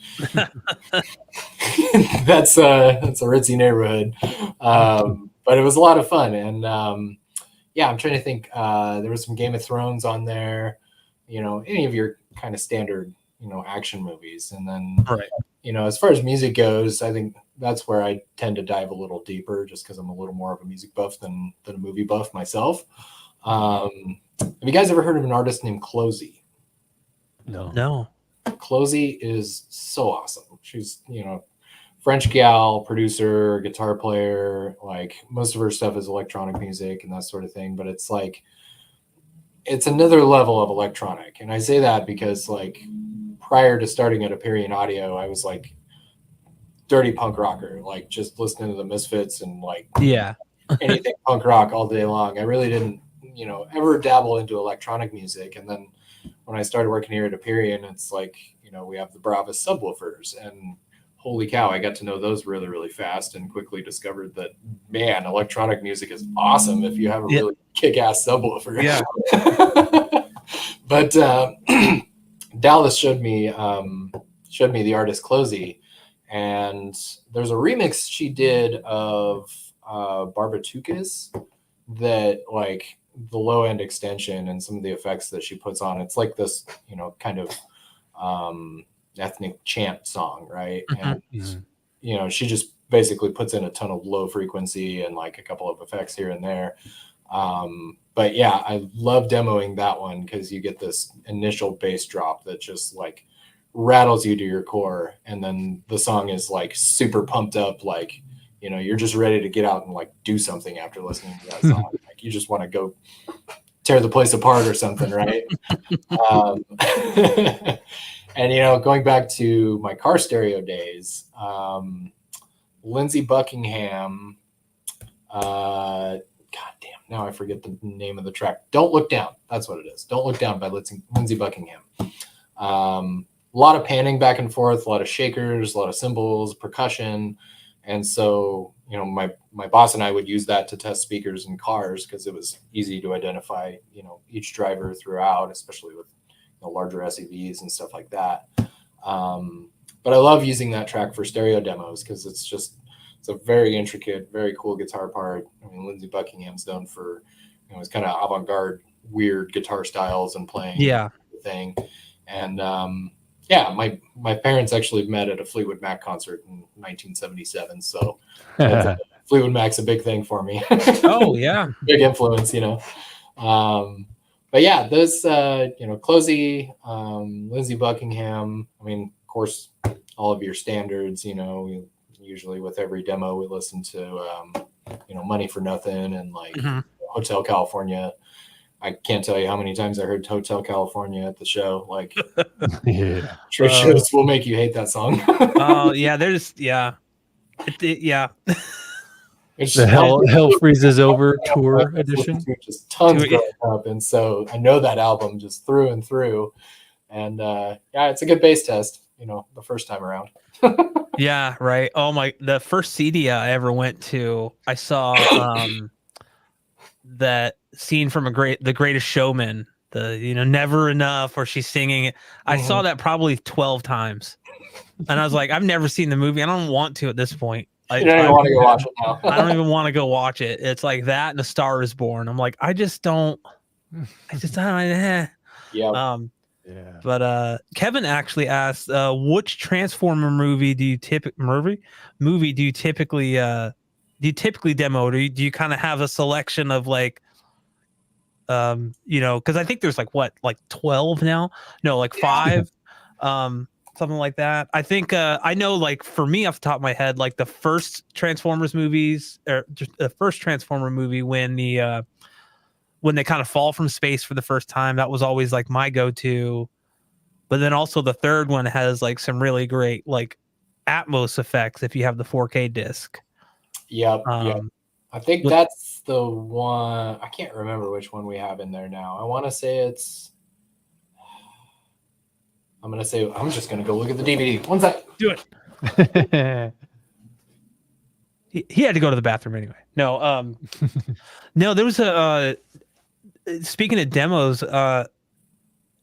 that's a ritzy neighborhood. But it was a lot of fun. And I'm trying to think, there was some Game of Thrones on there, any of your kind of standard, action movies. And then, as far as music goes, I think that's where I tend to dive a little deeper just because I'm a little more of a music buff than a movie buff myself. Have you guys ever heard of an artist named Closey? No. Closey is so awesome. She's, French gal, producer, guitar player. Like most of her stuff is electronic music and that sort of thing. But it's like, it's another level of electronic. And I say that because like prior to starting at Aperion Audio, I was like dirty punk rocker, like just listening to the Misfits and like anything punk rock all day long. I really didn't, ever dabble into electronic music. And then when I started working here at Aperion, it's like, we have the Bravas subwoofers, and holy cow, I got to know those really, really fast and quickly discovered that, man, electronic music is awesome if you have a really kick-ass subwoofer. Yeah. But Dallas showed me the artist Closey, and there's a remix she did of Barbatucas that like the low end extension and some of the effects that she puts on. It's like this, kind of ethnic chant song, right? Mm-hmm. And you know, she just basically puts in a ton of low frequency and like a couple of effects here and there. But yeah, I love demoing that one because you get this initial bass drop that just like rattles you to your core, and then the song is like super pumped up, like, you know, you're just ready to get out and like do something after listening to that song. Like you just want to go tear the place apart or something, right? And you know, going back to my car stereo days, Lindsey Buckingham, God damn, now I forget the name of the track. Don't Look Down. That's what it is. Don't Look Down by Lindsey Buckingham. A lot of panning back and forth, a lot of shakers, a lot of cymbals, percussion. And so, you know, my boss and I would use that to test speakers in cars because it was easy to identify, you know, each driver throughout, especially with, you know, larger SUVs and stuff like that. But I love using that track for stereo demos because it's a very intricate, very cool guitar part. I mean, Lindsey Buckingham's known for, you know, his kind of avant-garde, weird guitar styles and playing the thing. And yeah, my parents actually met at a Fleetwood Mac concert in 1977. So Fleetwood Mac's a big thing for me. Oh yeah, big influence, you know. But yeah, those you know, Closey, Lindsey Buckingham. I mean, of course, all of your standards. You know, usually with every demo, we listen to you know, Money for Nothing and like Hotel California. I can't tell you how many times I heard Hotel California at the show. Like, true shows will make you hate that song. Oh yeah, there's yeah. It's the Hell Freezes Over tour edition. Just tons growing up, and so I know that album just through and through. And yeah, it's a good bass test, you know, the first time around. Yeah, right. Oh my, the first CD I ever went to, I saw that scene from The Greatest Showman, the, you know, Never Enough, where she's singing it. I saw that probably 12 times. And I was like, I've never seen the movie. I don't want to at this point. I don't even want to go watch it now. I don't even want to go watch it. It's like that and A Star Is Born. I'm like, I don't. Yeah. But Kevin actually asked, which Transformer movie do you typically demo? Do you kind of have a selection of like, you know, because I think there's like 12 now? No, like 5, something like that. I think I know, like, for me off the top of my head, like the first Transformers movies, or just the first Transformer movie when they kind of fall from space for the first time, that was always like my go-to. But then also the third one has like some really great like Atmos effects if you have the 4K disc. Yep. I think that's the one. I can't remember which one we have in there now. I want to say it's. I'm just gonna go look at the DVD. One sec. Do it. He had to go to the bathroom anyway. No, no, there was a. Speaking of demos, like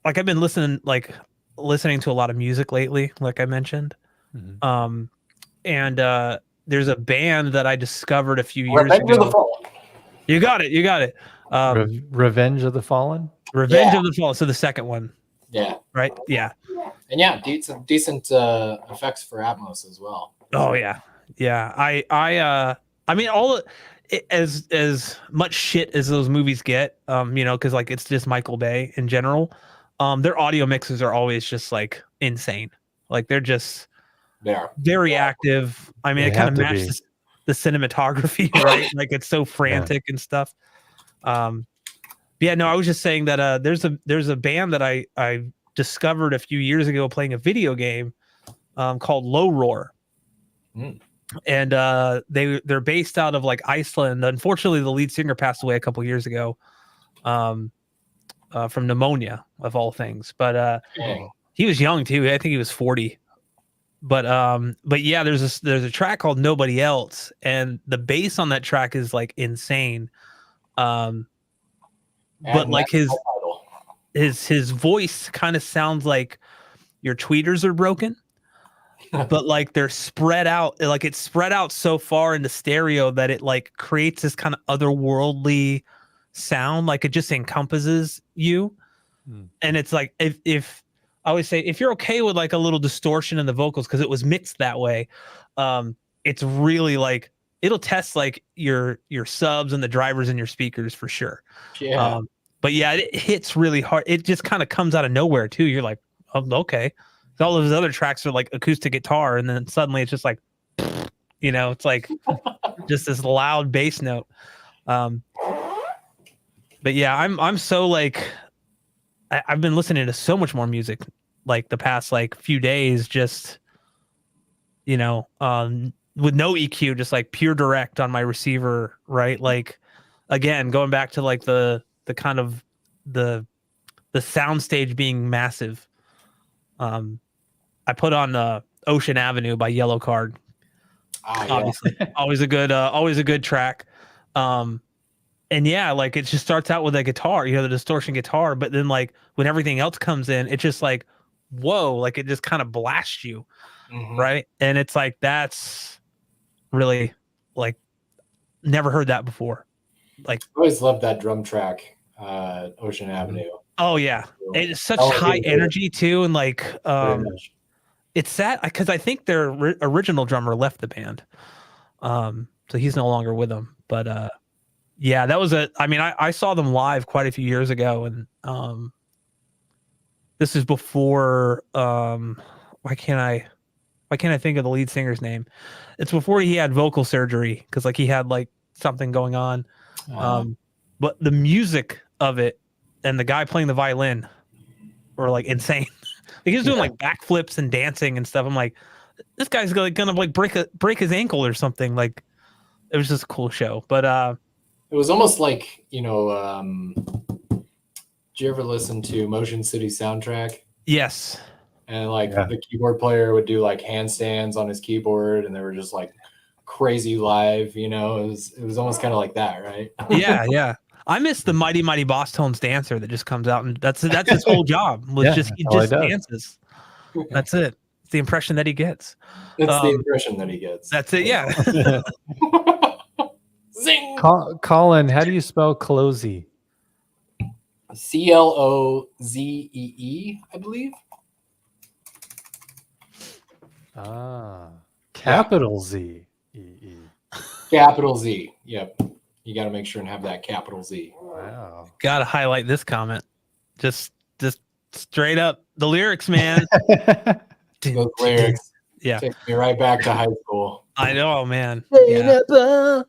I've been listening to a lot of music lately, like I mentioned. And there's a band that I discovered a few years ago. Revenge of the Fallen. You got it. Revenge of the Fallen. Revenge of the Fallen. So the second one. Yeah. Right. Yeah. And yeah, decent effects for Atmos as well. Oh yeah. Yeah. I mean, as much shit as those movies get, you know, because like it's just Michael Bay in general. Their audio mixes are always just like insane. Like they're very active. I mean, it kind of matches the cinematography, right? Like it's so frantic and stuff. Yeah, no, I was just saying that there's a band that I discovered a few years ago playing a video game called Low Roar. And they're based out of like Iceland. Unfortunately, the lead singer passed away a couple years ago from pneumonia, of all things. But he was young too. I think he was 40. But yeah, there's a track called Nobody Else, and the bass on that track is like insane. But like his voice kind of sounds like your tweeters are broken. But like they're spread out, like it's spread out so far into stereo that it like creates this kind of otherworldly sound, like it just encompasses you. And it's like if I always say, if you're okay with like a little distortion in the vocals because it was mixed that way, it's really like it'll test like your subs and the drivers and your speakers for sure. Yeah. But yeah, it hits really hard. It just kind of comes out of nowhere too. You're like, oh, okay. All of his other tracks are like acoustic guitar, and then suddenly it's just like, it's like just this loud bass note. But yeah, I'm so like I've been listening to so much more music like the past like few days, just with no EQ, just like pure direct on my receiver, right? Like again, going back to like the kind of the soundstage being massive. I put on Ocean Avenue by Yellow Card. Obviously, always a good track. And yeah, like it just starts out with a guitar, the distortion guitar, but then like when everything else comes in, it's just like, whoa, like it just kind of blasts you, right? And it's like that's really like never heard that before. Like I always loved that drum track, Ocean Avenue. Oh yeah, it's such high energy too, and like it's sad because I think their original drummer left the band, so he's no longer with them. But yeah, that was I saw them live quite a few years ago, and this is before why can't I think of the lead singer's name? It's before he had vocal surgery because like he had like something going on. But the music of it and the guy playing the violin were like insane. He was doing like backflips and dancing and stuff. I'm like, this guy's gonna like break his ankle or something. Like it was just a cool show. But it was almost like, did you ever listen to Motion City Soundtrack? Yes. And like the keyboard player would do like handstands on his keyboard, and they were just like crazy live. It was almost kind of like that, right? Yeah. I miss the Mighty Mighty Boss Tones dancer that just comes out, and that's his whole job. He just dances. That's it. It's the impression that he gets. That's the impression that he gets. That's it. Yeah. Zing. Collin, how do you spell Closey? Clozee, I believe. Capital Z. Capital Z. Yep. You got to make sure and have that capital Z. Wow. Got to highlight this comment. Just straight up the lyrics, man. Those lyrics. Yeah. Take me right back to high school. I know, man.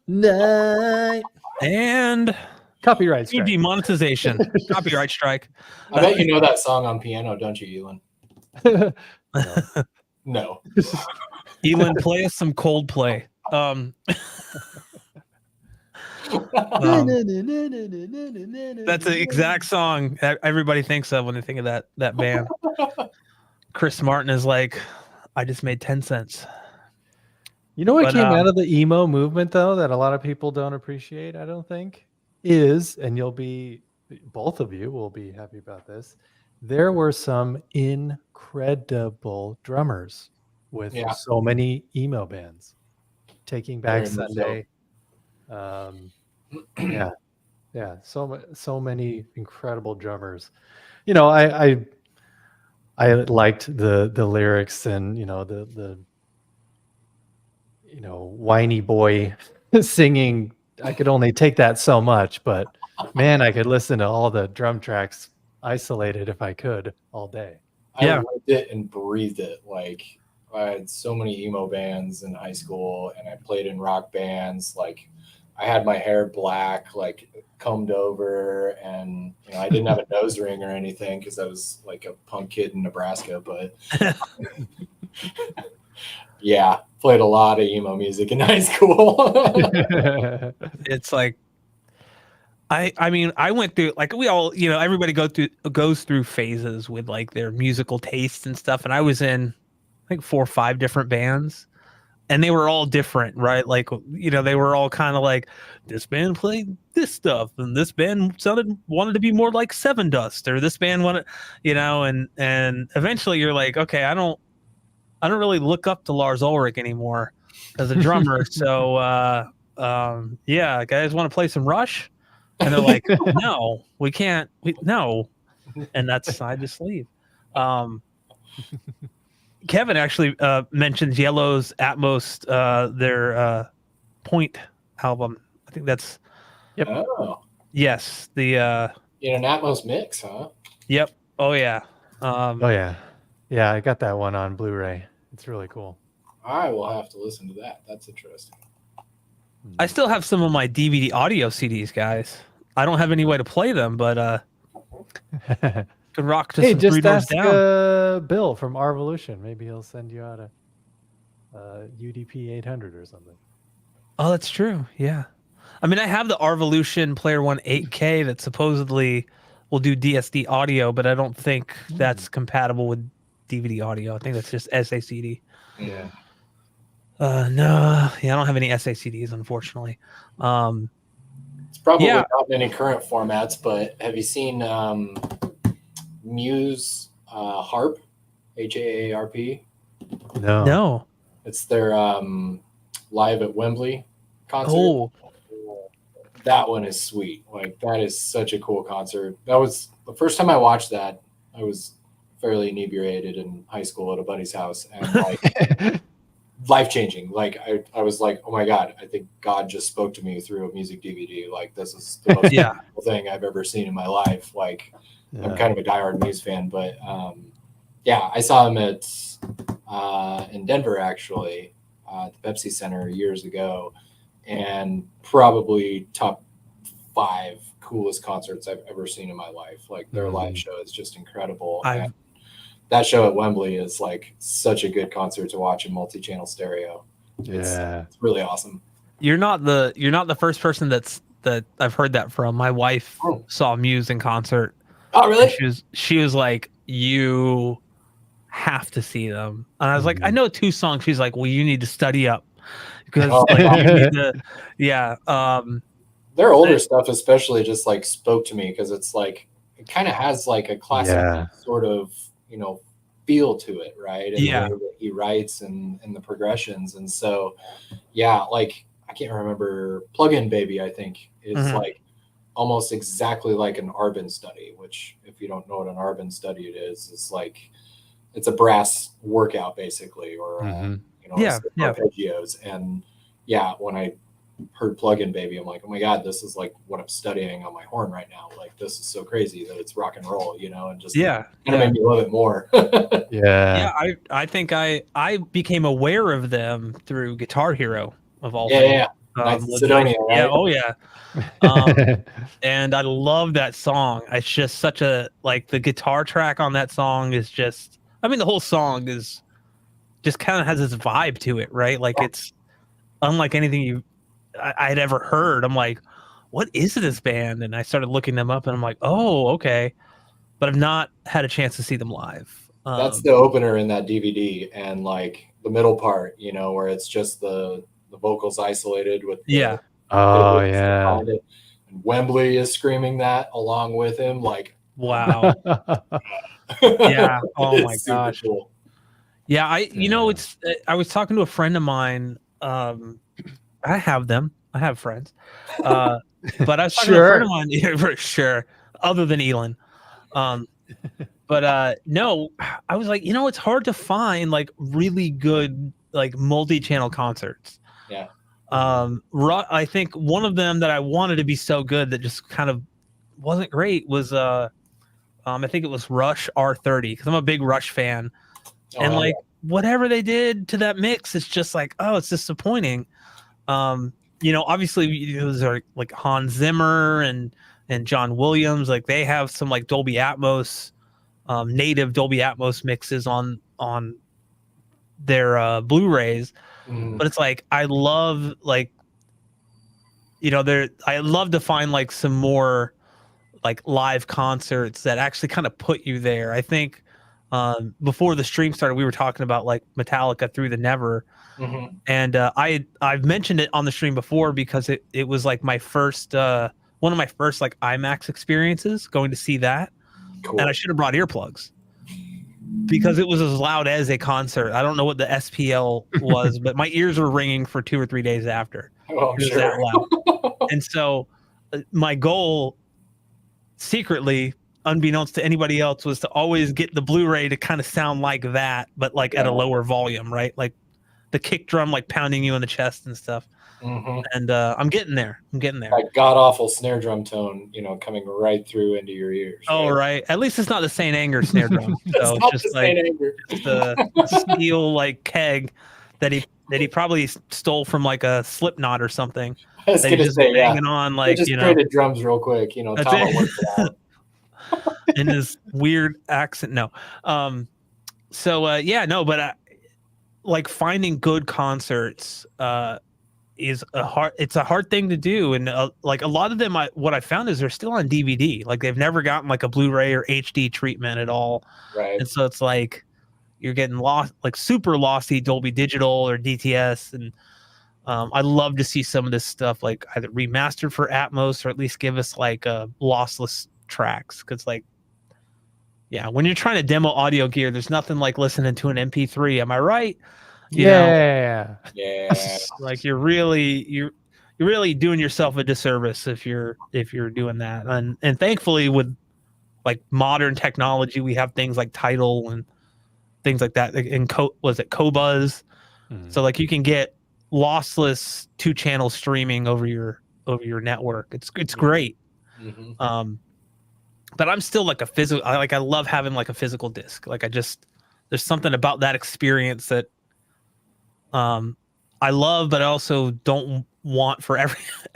Night. And copyright strike. Demonetization. Copyright strike. I bet you know that song on piano, don't you, Elon? No. Elon, play us some Coldplay. That's the exact song everybody thinks of when they think of that band. Chris Martin is like, I just made 10 cents. You know what came out of the emo movement, though, that a lot of people don't appreciate, I don't think, is, and both of you will be happy about this, there were some incredible drummers with so many emo bands. Taking Back Sunday. So many incredible drummers. I liked the lyrics and the whiny boy singing. I could only take that so much, but man, I could listen to all the drum tracks isolated if I could all day. I lived it and breathed it. Like I had so many emo bands in high school, and I played in rock bands. Like I had my hair black, like combed over, and I didn't have a nose ring or anything because I was like a punk kid in Nebraska. But yeah, played a lot of emo music in high school. It's like I mean, I went through, like, we all, everybody goes through phases with like their musical tastes and stuff. And I was in, I think 4 or 5 different bands, and they were all different, right? Like, they were all kind of like, this band played this stuff, and this band wanted to be more like Seven Dust, or this band wanted, and eventually you're like, okay, I don't really look up to Lars Ulrich anymore as a drummer. So, yeah, guys want to play some Rush? And they're like, no, we can't. No. And I just leave. Kevin actually mentions Yellow's Atmos, their Point album. I think that's. Yep. Oh. Yes. The. In an Atmos mix, huh? Yep. Oh yeah. Oh yeah. Yeah, I got that one on Blu-ray. It's really cool. I will have to listen to that. That's interesting. I still have some of my DVD audio CDs, guys. I don't have any way to play them, but could rock to some just Three Doors ask Down. Bill from Arvolution. Maybe he'll send you out a UDP 800 or something. Oh, that's true. Yeah. I mean, I have the Arvolution Player One 8K that supposedly will do DSD audio, but I don't think that's compatible with DVD audio. I think that's just SACD. Yeah. No, yeah, I don't have any SACDs, unfortunately. It's probably not in any current formats, but have you seen Muse Harp, HAARP? No. It's their live at Wembley concert. Oh, that one is sweet. Like, that is such a cool concert. That was the first time I watched that. I was fairly inebriated in high school at a buddy's house, and like life-changing. Like, I was like, oh my God, I think God just spoke to me through a music DVD. Like, this is the most beautiful thing I've ever seen in my life. Like, I'm kind of a diehard Muse fan, but I saw him at in Denver, actually, at the Pepsi Center years ago, and probably top 5 coolest concerts I've ever seen in my life. Like, their live show is just incredible. And that show at Wembley is like such a good concert to watch in multi-channel stereo. It's really awesome. You're not the first person that I've heard that from. My wife saw Muse in concert. Oh, really? She was like, you have to see them. And I was like, I know 2 songs. She's like, well, you need to study up because you need to, their older stuff especially just like spoke to me, because it's like it kind of has like a classic sort of feel to it, right? And the way that he writes and the progressions. And so like, I can't remember, Plug-In Baby, I think, is like almost exactly like an Arbin study, which, if you don't know what an Arbin study it is like, it's a brass workout basically, or arpeggios. And when I heard Plug-In Baby, I'm like, oh my God, this is like what I'm studying on my horn right now. Like, this is so crazy that it's rock and roll, and just kind of made me love it more. I think I became aware of them through Guitar Hero, of all things. Sidonia, right? Yeah, oh yeah. And I love that song. It's just such a, like, the guitar track on that song is just, I mean, the whole song is just kind of has this vibe to it, right? Like, it's unlike anything I had ever heard. I'm like, what is this band? And I started looking them up, and I'm like, oh, okay. But I've not had a chance to see them live. That's the opener in that DVD, and like the middle part, where it's just the vocals isolated with and Wembley is screaming that along with him, like, wow. Oh my gosh. Cool. Yeah, it's I was talking to a friend of mine. I have them. I have friends. But I was talking to a friend of mine, for sure, other than Elon. But no, I was like, it's hard to find like really good like multi-channel concerts. Yeah. I think one of them that I wanted to be so good that just kind of wasn't great was I think it was Rush R30, because I'm a big Rush fan. And like whatever they did to that mix, it's just like, oh, it's disappointing. Obviously those are like Hans Zimmer and John Williams, like they have some like Dolby Atmos, native Dolby Atmos mixes on their Blu-rays. But it's like, I love like, I love to find like some more like live concerts that actually kind of put you there. I think before the stream started, we were talking about like Metallica Through the Never. And I've mentioned it on the stream before because it was like my first one of my first like IMAX experiences, going to see that. Cool. And I should have brought earplugs because it was as loud as a concert. I don't know what the SPL was, but my ears were ringing for 2 or 3 days after. Oh, it was that loud. And so my goal secretly unbeknownst to anybody else, was to always get the Blu-ray to kind of sound like that, but like at a lower volume, right? Like the kick drum, like pounding you in the chest and stuff. And I'm getting there. That god awful snare drum tone, coming right through into your ears. Oh, right. At least it's not the St. Anger snare drum. So it's just like just a steel like keg that he probably stole from like a Slipknot or something. I was gonna say, banging on like just traded drums real quick. That's Tom worked it out. in his weird accent. No. But like finding good concerts is it's a hard thing to do, and like a lot of them what I found is they're still on DVD. Like they've never gotten like a Blu-ray or HD treatment at all. Right. And so it's like you're getting lost, like super lossy Dolby Digital or DTS. And I'd love to see some of this stuff like either remastered for Atmos or at least give us like lossless tracks, because like when you're trying to demo audio gear, there's nothing like listening to an MP3. Am I right? You know? Like you're really doing yourself a disservice if you're doing that. And thankfully with like modern technology, we have things like Tidal and things like that. And Qobuz? So like you can get lossless 2-channel streaming over your network. It's great. But I'm still like a physical. I love having like a physical disc. Like there's something about that experience that I love, but I also don't want for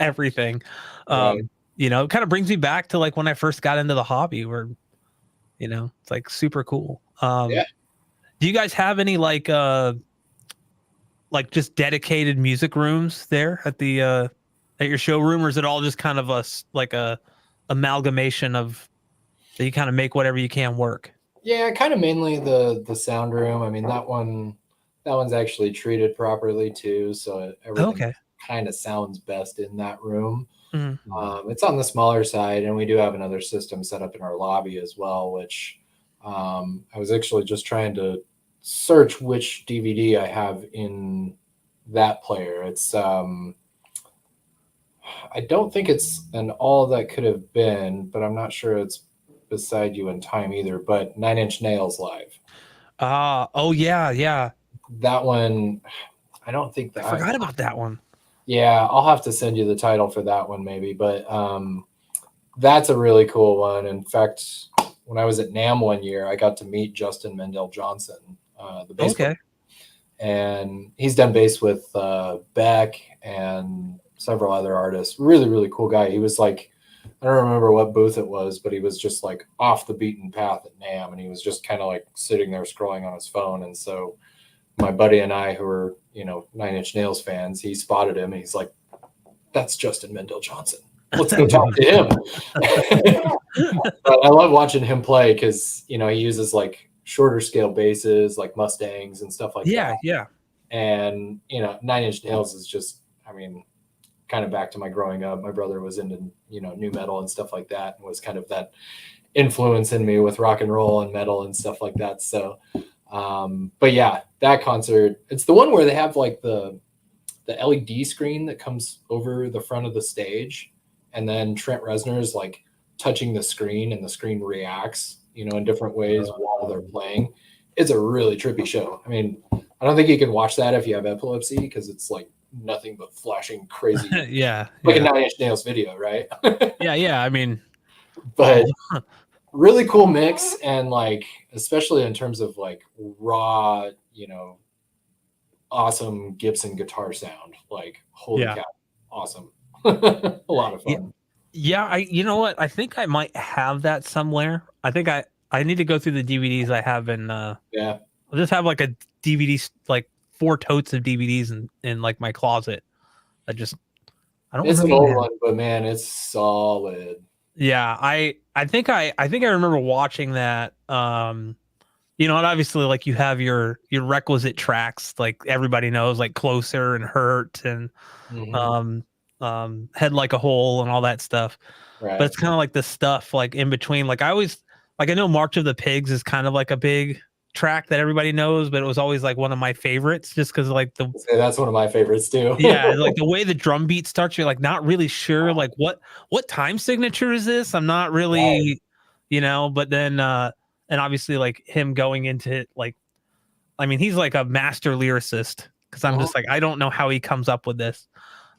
everything. Right. It kind of brings me back to like when I first got into the hobby, where it's like super cool. Do you guys have any like just dedicated music rooms there at the at your showroom, or is it all just kind of a amalgamation of that you kind of make whatever you can work? Yeah, kind of mainly the sound room. I mean, that one's actually treated properly too, so everything kind of sounds best in that room. It's on the smaller side, and we do have another system set up in our lobby as well, which I was actually just trying to search which DVD I have in that player. It's I don't think it's an All That Could Have Been, but I'm not sure it's Beside You in Time either, but 9 Inch Nails live. Oh yeah. That one, I don't think that I forgot about that one. Yeah, I'll have to send you the title for that one maybe, but that's a really cool one. In fact, when I was at NAMM one year, I got to meet Justin Mendel Johnson, the bass player. And he's done bass with Beck and several other artists. Really, really cool guy. He was like, I don't remember what booth it was, but he was just like off the beaten path at NAMM, and he was just kind of like sitting there scrolling on his phone. And so my buddy and I, who were 9 Inch Nails fans, he spotted him and he's like, "That's Justin Mendel Johnson. Let's go talk to him." But I love watching him play because he uses like shorter scale basses, like Mustangs and stuff like that. Yeah. And 9 Inch Nails is just, kind of back to my growing up. My brother was into new metal and stuff like that, and was kind of that influence in me with rock and roll and metal and stuff like that. So but yeah, that concert, it's the one where they have like the LED screen that comes over the front of the stage, and then Trent Reznor is like touching the screen, and the screen reacts in different ways while they're playing. It's a really trippy show. I mean, I don't think you can watch that if you have epilepsy, because it's like nothing but flashing crazy a 9 Inch Nails video, right? yeah I mean, but really cool mix, and like especially in terms of like raw awesome Gibson guitar sound, like holy cow, awesome. A lot of fun. You know what, I think I might have that somewhere. I think I need to go through the DVDs I have in I'll just have like a DVD, like 4 totes of DVDs in like my closet. It's an old one, but man, it's solid. Yeah, I think I remember watching that. And obviously like you have your requisite tracks, like everybody knows, like Closer and Hurt and Head Like a Hole and all that stuff. Right. But it's kind of like the stuff like in between. Like I know March of the Pigs is kind of like a big track that everybody knows, but it was always like one of my favorites just because like that's one of my favorites too. Like the way the drum beat starts, you're like not really sure like what time signature is this. I'm not really but then and obviously like him going into like, I mean, he's like a master lyricist, because I'm just like, I don't know how he comes up with this.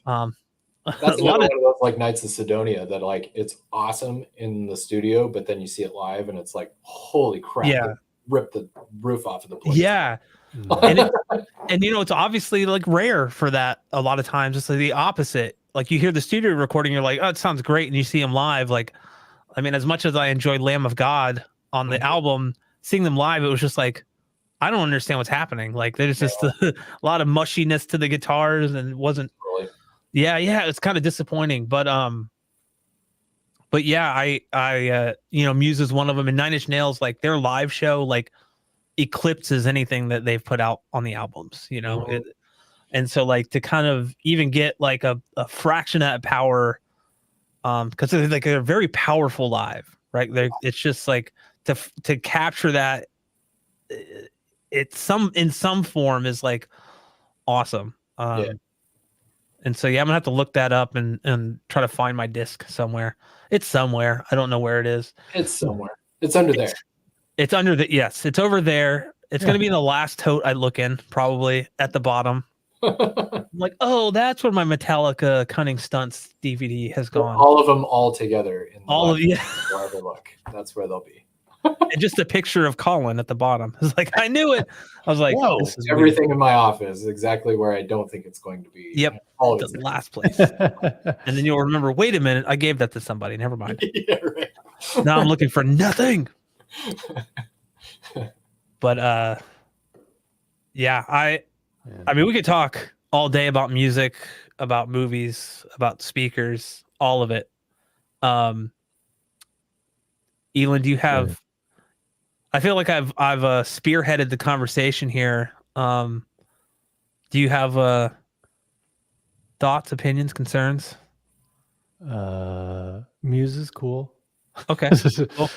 That's another one of those like Knights of Sidonia that like it's awesome in the studio, but then you see it live and it's like, holy crap! Yeah, rip the roof off of the place. Yeah, and it's obviously like rare for that. A lot of times it's like the opposite. Like you hear the studio recording, you're like, oh, it sounds great, and you see him live. Like, I mean, as much as I enjoyed Lamb of God on the album, seeing them live, it was just like, I don't understand what's happening. Like there's just a lot of mushiness to the guitars, and it wasn't. Really? Yeah, it's kind of disappointing, but yeah, I Muse is one of them, and Nine Inch Nails, like their live show, like eclipses anything that they've put out on the albums, and so like to kind of even get like a fraction of that power, because they're very powerful live, right? It's just like to capture that, in some form is like awesome. And so I'm gonna have to look that up and try to find my disc somewhere. It's somewhere. I don't know where it is. It's somewhere. It's under there. It's under yes, it's over there. It's gonna be in the last tote I look in, probably at the bottom. I'm like, oh, that's where my Metallica Cunning Stunts DVD has gone. All of them all together in all of wherever look. That's where they'll be. And just a picture of Collin at the bottom. It's like, I knew it. I was like, whoa, this is everything weird. in my office is exactly where I don't think it's going to be. Yep. Always the last place. And then you'll remember, wait a minute, I gave that to somebody. Never mind. Yeah, right. Now I'm looking for nothing. But yeah, I mean, we could talk all day about music, about movies, about speakers, all of it. Elon, do you have I feel like I've spearheaded the conversation here. Do you have thoughts, opinions, concerns? Muse is cool. Okay. Cool.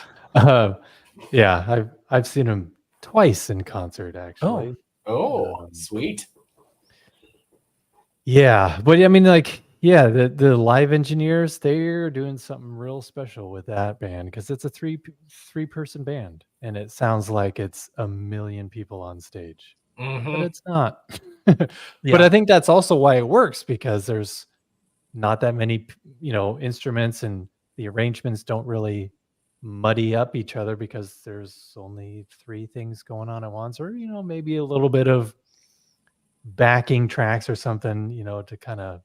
Yeah, I've seen him twice in concert actually. Sweet. Yeah, but I mean, like, yeah, the live engineers, they're doing something real special with that band, because it's a three person band, and it sounds like it's 1 million people on stage, but it's not. But I think that's also why it works, because there's not that many, instruments, and the arrangements don't really muddy up each other, because there's only 3 things going on at once, or maybe a little bit of backing tracks or something, to kind of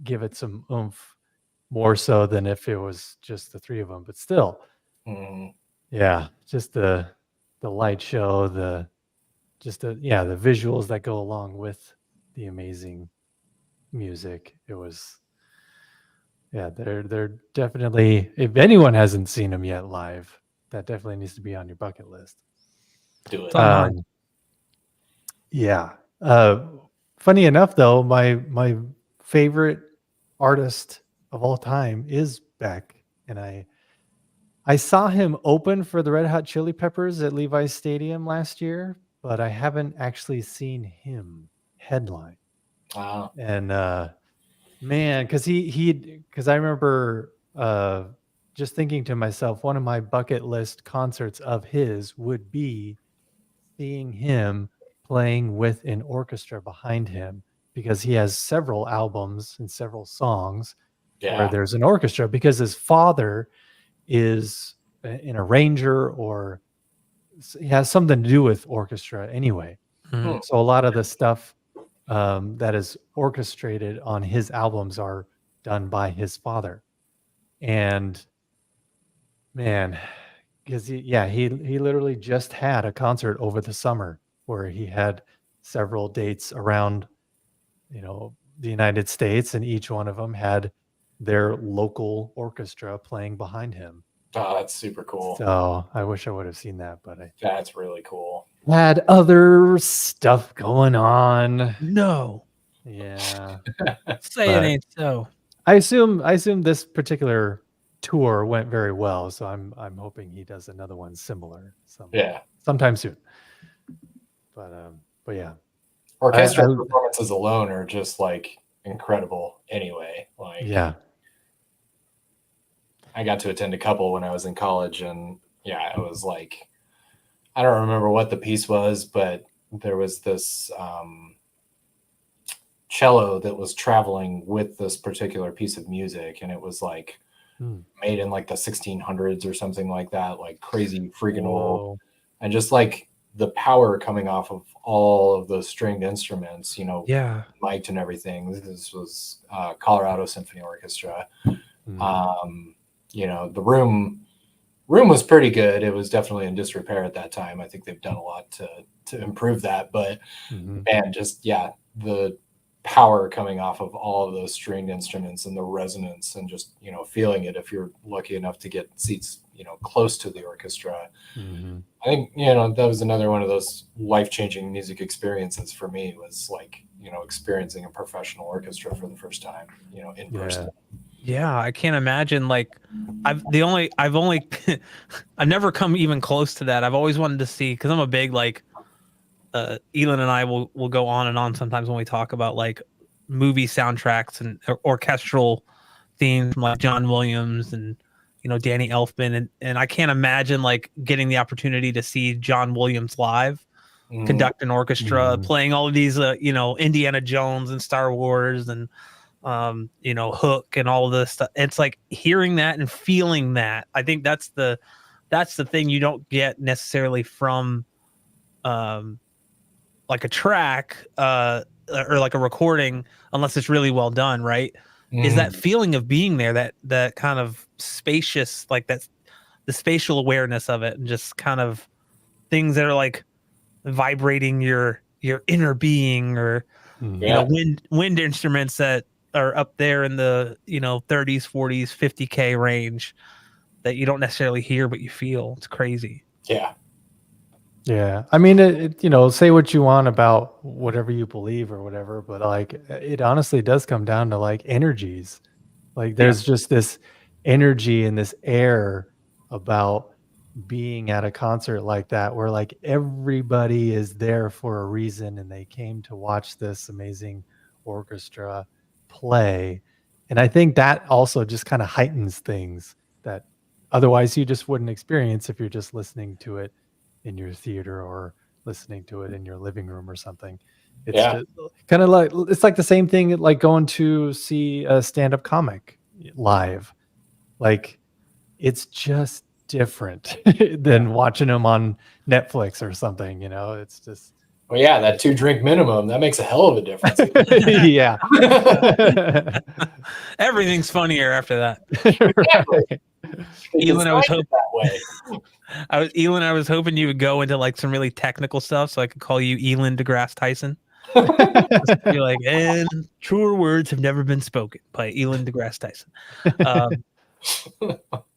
give it some oomph, more so than if it was just the 3 of them. But still, yeah, just the light show, the visuals that go along with the amazing music. It was, they're definitely, if anyone hasn't seen them yet live, that definitely needs to be on your bucket list. Do it. Yeah. Funny enough, though, my favorite artist of all time is Beck, and I saw him open for the Red Hot Chili Peppers at Levi's Stadium last year, but I haven't actually seen him headline. Wow. And man, because I remember just thinking to myself, one of my bucket list concerts of his would be seeing him playing with an orchestra behind him, because he has several albums and several songs where there's an orchestra, because his father is an arranger, or he has something to do with orchestra anyway. So a lot of the stuff that is orchestrated on his albums are done by his father. And man, because he literally just had a concert over the summer where he had several dates around the United States, and each one of them had their local orchestra playing behind him. Oh, that's super cool. So I wish I would have seen that, but that's really cool. Had other stuff going on. No. Yeah. Say it ain't so. I assume this particular tour went very well, so I'm hoping he does another one similar sometime soon. But yeah. Orchestral performances alone are just like incredible anyway. Like, yeah. I got to attend a couple when I was in college, and yeah, it was like, I don't remember what the piece was, but there was this cello that was traveling with this particular piece of music, and it was like made in like the 1600s or something like that, like crazy freaking old, and just like the power coming off of all of those stringed instruments, you know, mic'd and everything. This was Colorado Symphony Orchestra. You know, the room was pretty good. It was definitely in disrepair at that time. I think they've done a lot to improve that, but man, just the power coming off of all of those stringed instruments and the resonance, and just, you know, feeling it if you're lucky enough to get seats, you know, close to the orchestra. I think, you know, that was another one of those life-changing music experiences for me, was like, you know, experiencing a professional orchestra for the first time, you know, in person. Yeah, I can't imagine. Like, I've never come even close to that. I've always wanted to see, because I'm a big, like, Elon and I will go on and on sometimes when we talk about like movie soundtracks and orchestral themes from like John Williams and, you know, Danny Elfman, and I can't imagine like getting the opportunity to see John Williams live conduct an orchestra, playing all of these you know, Indiana Jones and Star Wars and you know, Hook and all of this stuff. It's like hearing that and feeling that. I think that's the thing you don't get necessarily from like a track or like a recording, unless it's really well done, right? Is that feeling of being there, that kind of spacious, like that's the spatial awareness of it, and just kind of things that are like vibrating your inner being, or you know, wind instruments that are up there in the, you know, 30s, 40s, 50K range that you don't necessarily hear but you feel. It's crazy. Yeah. I mean, it, you know, say what you want about whatever you believe or whatever, but like it honestly does come down to like energies. Like there's just this energy and this air about being at a concert like that, where like everybody is there for a reason and they came to watch this amazing orchestra play. And I think that also just kind of heightens things that otherwise you just wouldn't experience if you're just listening to it in your theater or listening to it in your living room or something. It's just kind of like, it's like the same thing like going to see a stand-up comic live. Like it's just different than watching them on Netflix or something, you know. It's just, well, yeah, that 2-drink minimum, that makes a hell of a difference. yeah. Everything's funnier after that. Right. Elon, I was hoping that way. I was hoping you would go into like some really technical stuff, so I could call you Elon deGrasse Tyson. You're like, and truer words have never been spoken by Elon deGrasse Tyson.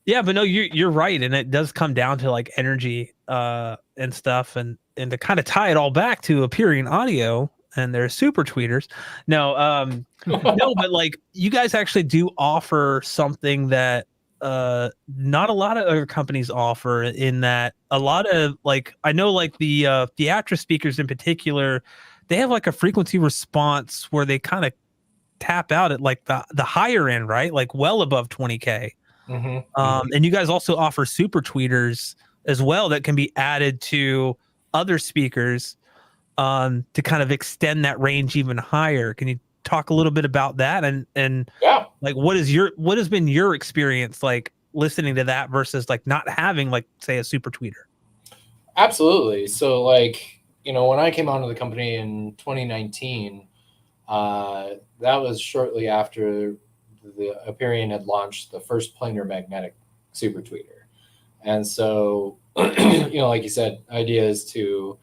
Yeah, but no, you're right, and it does come down to like energy and stuff, and to kind of tie it all back to Aperion Audio and their super tweeters. No, no, but like you guys actually do offer something that not a lot of other companies offer, in that a lot of, like, I know like the Theatra speakers in particular, they have like a frequency response where they kind of tap out at like the higher end, right? Like well above 20K. And you guys also offer super tweeters as well that can be added to other speakers to kind of extend that range even higher. Can you talk a little bit about that, and like what has been your experience like listening to that versus like not having, like, say, a super tweeter? Absolutely. So like, you know, when I came onto the company in 2019, that was shortly after the Aperion had launched the first planar magnetic super tweeter. And so, you know, like you said, idea is to,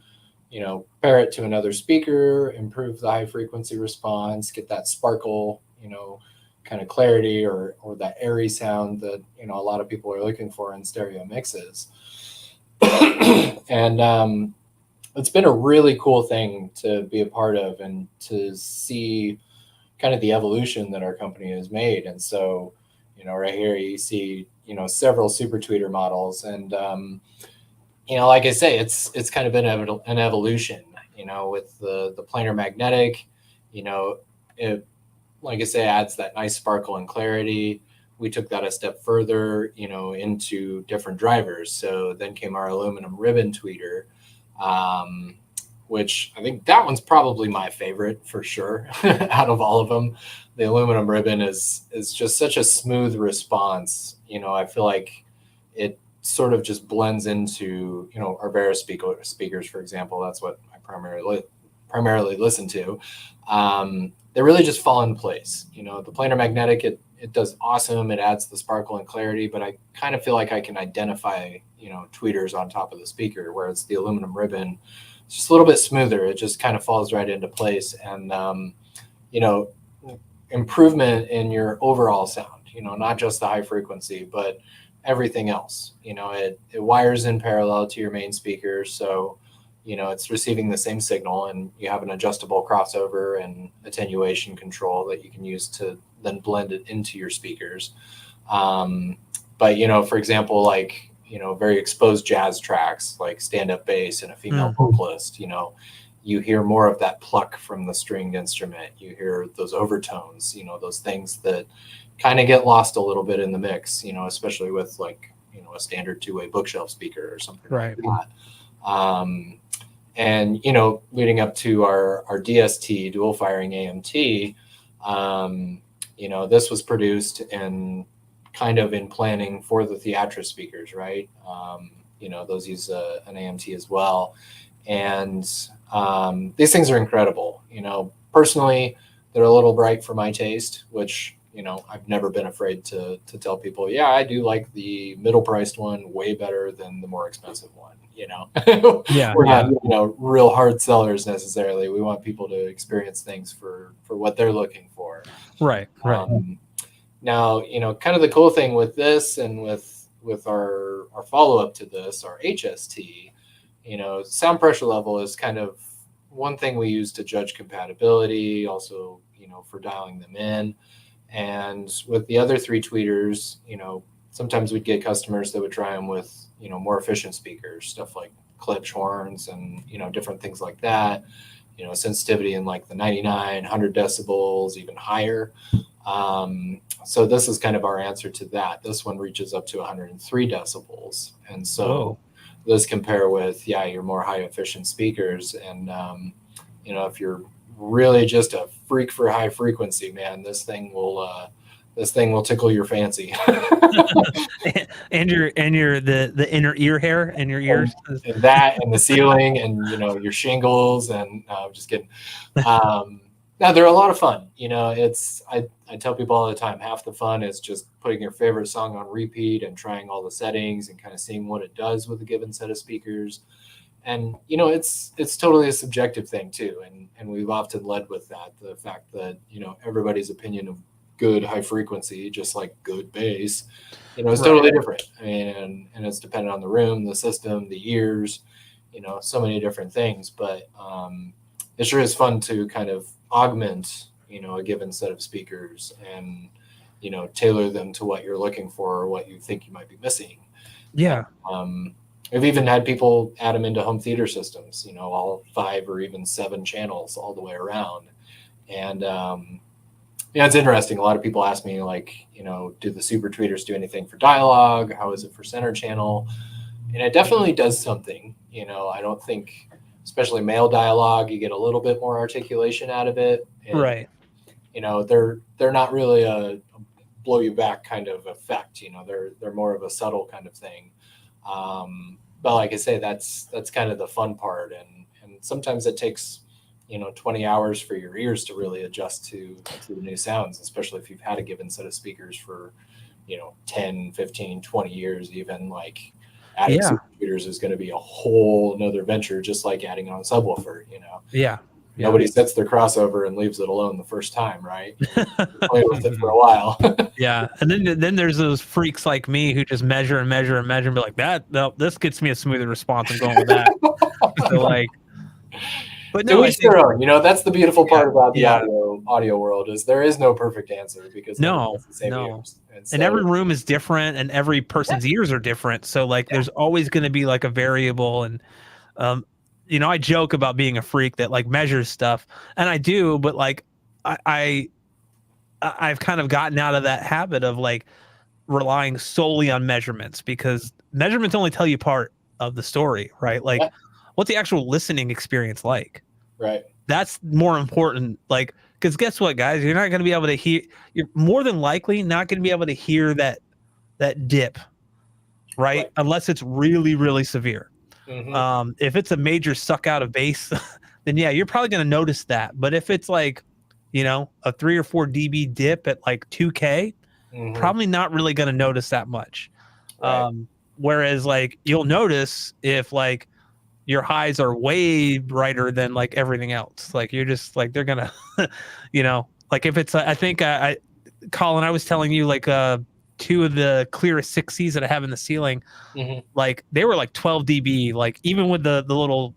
you know, pair it to another speaker, improve the high frequency response, get that sparkle, you know, kind of clarity or that airy sound that, you know, a lot of people are looking for in stereo mixes. And it's been a really cool thing to be a part of and to see kind of the evolution that our company has made. And so, you know, right here you see, you know, several super tweeter models, and you know, like I say, it's kind of been an evolution, you know, with the planar magnetic, you know, it, like I say, adds that nice sparkle and clarity. we took that a step further, you know, into different drivers. So then came our aluminum ribbon tweeter, which I think that one's probably my favorite for sure out of all of them. The aluminum ribbon is just such a smooth response. You know, I feel like it sort of just blends into, you know, our Vera speakers, for example. That's what I primarily listen to. They really just fall in place. You know, the planar magnetic, it does awesome. It adds the sparkle and clarity, but I kind of feel like I can identify, you know, tweeters on top of the speaker, whereas the aluminum ribbon, it's just a little bit smoother. It just kind of falls right into place. And, you know, improvement in your overall sound, you know, not just the high frequency, but everything else. You know, it wires in parallel to your main speaker. So, you know, it's receiving the same signal, and you have an adjustable crossover and attenuation control that you can use to then blend it into your speakers. But, you know, for example, like, you know, very exposed jazz tracks like stand-up bass and a female vocalist, you know, you hear more of that pluck from the stringed instrument. You hear those overtones, you know, those things that kind of get lost a little bit in the mix, you know, especially with like, you know, a standard two-way bookshelf speaker or something like that. And, you know, leading up to our DST, dual firing AMT, you know, this was produced and kind of in planning for the Theatra speakers, right? You know, those use an AMT as well. And these things are incredible. You know, personally, they're a little bright for my taste, which, you know, I've never been afraid to tell people, yeah, I do like the middle priced one way better than the more expensive one, you know. We're not, you know, real hard sellers necessarily. We want people to experience things for what they're looking for. Right. Now, you know, kind of the cool thing with this and with our follow-up to this, our HST, you know, sound pressure level is kind of one thing we use to judge compatibility, also, you know, for dialing them in. And with the other three tweeters, you know, sometimes we'd get customers that would try them with, you know, more efficient speakers, stuff like Klipsch horns and, you know, different things like that, you know, sensitivity in like the 99, 100 decibels, even higher. So this is kind of our answer to that. This one reaches up to 103 decibels. And so those compare with, your more high efficient speakers. And, you know, if you're really just a freak for high frequency, man, this thing will tickle your fancy. and the inner ear hair and your ears. And that and the ceiling and, you know, your shingles and I'm just kidding. Now they're a lot of fun. You know, I tell people all the time, half the fun is just putting your favorite song on repeat and trying all the settings and kind of seeing what it does with a given set of speakers. And, you know, it's totally a subjective thing too. And we've often led with that, the fact that, you know, everybody's opinion of good high frequency, just like good bass, you know, is totally different. And it's dependent on the room, the system, the ears, you know, so many different things. But it sure is fun to kind of augment, you know, a given set of speakers and, you know, tailor them to what you're looking for or what you think you might be missing. We've even had people add them into home theater systems, you know, all 5 or even 7 channels all the way around. And, yeah, it's interesting. A lot of people ask me, like, you know, do the super tweeters do anything for dialogue? How is it for center channel? And it definitely does something. You know, I don't think, especially male dialogue, you get a little bit more articulation out of it. And, you know, they're not really a blow you back kind of effect. You know, they're more of a subtle kind of thing. But like I say, that's kind of the fun part. And sometimes it takes, you know, 20 hours for your ears to really adjust to the new sounds, especially if you've had a given set of speakers for, you know, 10, 15, 20 years, even. Like adding super tweeters is going to be a whole nother venture, just like adding on a subwoofer, you know. Nobody sets their crossover and leaves it alone the first time, right? Play with it for a while. And then there's those freaks like me who just measure and measure and measure and be like, this gets me a smoother response. I'm going with that. So like, but no, each their own. You know, that's the beautiful part about the audio world is there is no perfect answer because ears. And every room is different and every person's ears are different. So like, there's always going to be like a variable. And you know, I joke about being a freak that like measures stuff, and I do, but like I've kind of gotten out of that habit of like, relying solely on measurements, because measurements only tell you part of the story, right? Like, what's the actual listening experience like? Right. That's more important. Like, because guess what, guys? You're not going to be able to hear. You're more than likely not going to be able to hear that dip, right? Unless it's really, really severe. If it's a major suck out of bass, then yeah, you're probably going to notice that. But if it's like, you know, a 3 or 4 dB dip at like 2K, probably not really going to notice that much. Whereas like you'll notice if like your highs are way brighter than like everything else. Like you're just like, they're gonna, you know, like if it's, I think Collin, I was telling you like 2 of the clearest 6Cs that I have in the ceiling, like they were like 12 dB, like even with the little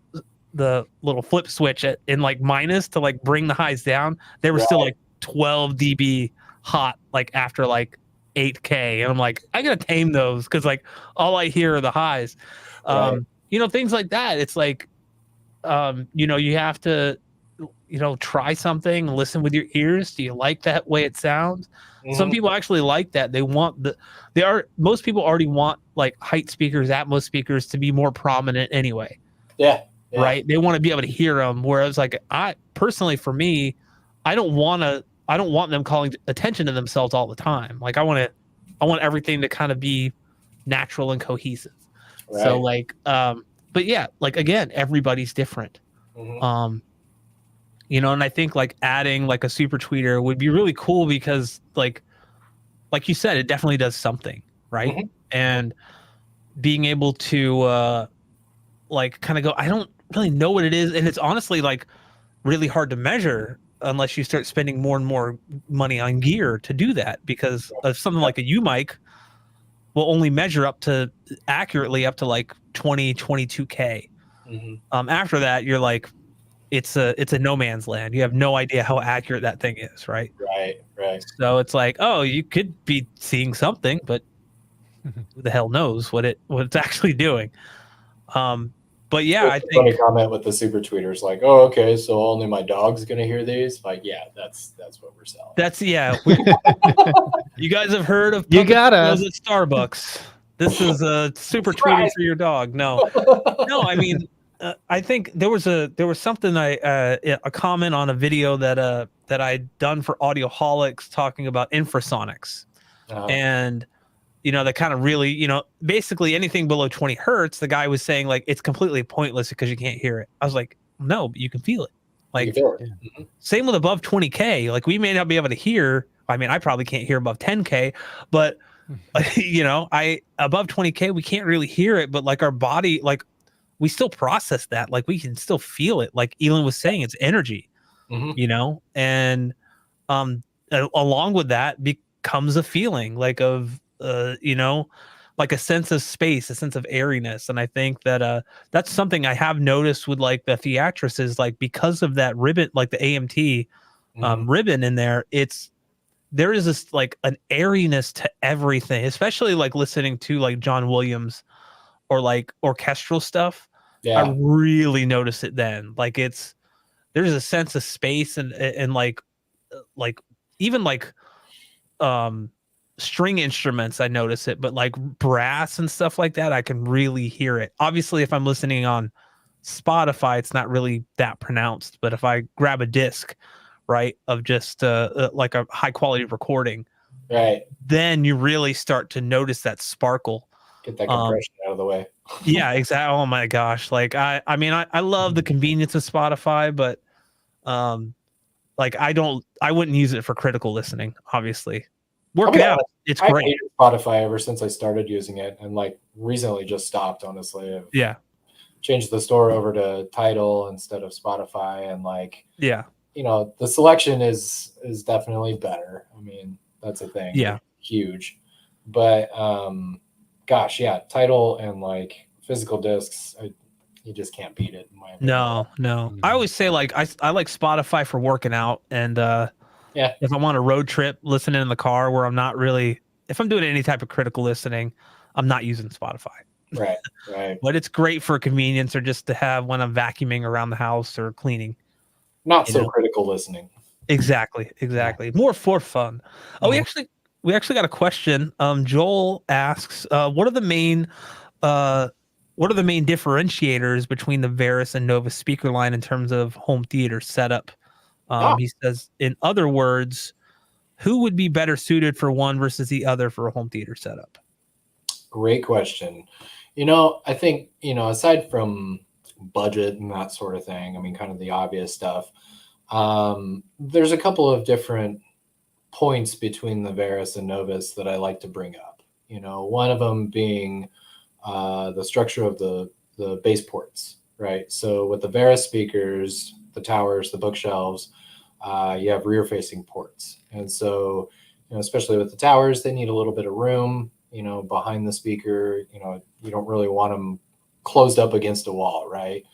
flip switch in like minus to like bring the highs down, they were still like 12 dB hot, like after like 8K. And I'm like, I gotta tame those, because like all I hear are the highs. You know, things like that. It's like, you know, you have to, you know, try something, listen with your ears. Do you like that way it sounds? Some people actually like that. They want most people already want like height speakers, Atmos speakers to be more prominent anyway. Right. They want to be able to hear them. Whereas like I personally, for me, I don't want them calling attention to themselves all the time. Like I want everything to kind of be natural and cohesive. So like, but yeah, like again, everybody's different. You know, and I think like adding like a super tweeter would be really cool, because like you said, it definitely does something, right? And being able to like kind of go, I don't really know what it is, and it's honestly like really hard to measure unless you start spending more and more money on gear to do that, because of something like a U mic will only measure accurately up to like 22K. After that, you're like, it's a no man's land. You have no idea how accurate that thing is, right? Right. So it's like, oh, you could be seeing something, but who the hell knows what it's actually doing. But yeah, I think funny comment with the super tweeters, like, oh, okay, so only my dog's gonna hear these. Like, yeah, that's what we're selling. You guys have heard of you gotta at Starbucks. This is a super tweeter for your dog. No, I mean, I think there was something a comment on a video that I'd done for Audioholics talking about infrasonics, and you know, that kind of really, you know, basically anything below 20 hertz, the guy was saying like it's completely pointless because you can't hear it. I was like, no, but you can feel it. Like, same with above 20K. Like we may not be able to hear. I mean, I probably can't hear above 10K, but you know, above 20K we can't really hear it. But like our body, like we still process that. Like we can still feel it. Like Elon was saying, it's energy. You know, and along with that becomes a feeling like of you know, like a sense of space, a sense of airiness. And I think that that's something I have noticed with like the Theatrix, is like because of that ribbon, like the AMT ribbon in there, there is this like an airiness to everything, especially like listening to like John Williams or like orchestral stuff. I really notice it then. Like there's a sense of space and like even like string instruments, I notice it, but like brass and stuff like that, I can really hear it. Obviously, if I'm listening on Spotify, it's not really that pronounced, but if I grab a disc, right, of just like a high quality recording, then you really start to notice that sparkle. Get that compression out of the way. Yeah, exactly. Oh my gosh. Like I mean, I love the convenience of Spotify, but like I wouldn't use it for critical listening, obviously. Working out, it's great. I've hated Spotify ever since I started using it, and like recently just stopped, honestly. I've changed the store over to Tidal instead of Spotify, and like, you know, the selection is definitely better. I mean, that's a thing. Huge. But gosh, Tidal and like physical discs, you just can't beat it in my opinion. No. I always say like I like Spotify for working out, and if I'm on a road trip listening in the car where I'm not really, if I'm doing any type of critical listening, I'm not using Spotify. Right. But it's great for convenience, or just to have when I'm vacuuming around the house or cleaning. Not so critical listening. Exactly. More for fun. Oh, we actually got a question. Joel asks, what are the main differentiators between the Veris and Novus speaker line in terms of home theater setup? He says, in other words, who would be better suited for one versus the other for a home theater setup? Great question. I think, aside from budget and that sort of thing, I mean, kind of the obvious stuff, there's a couple of different points between the Veris and Novus that I like to bring up. One of them being the structure of the base ports, right? So with the Veris speakers, the towers, the bookshelves, you have rear-facing ports. And so, especially with the towers, they need a little bit of room, behind the speaker. You don't really want them closed up against a wall, right?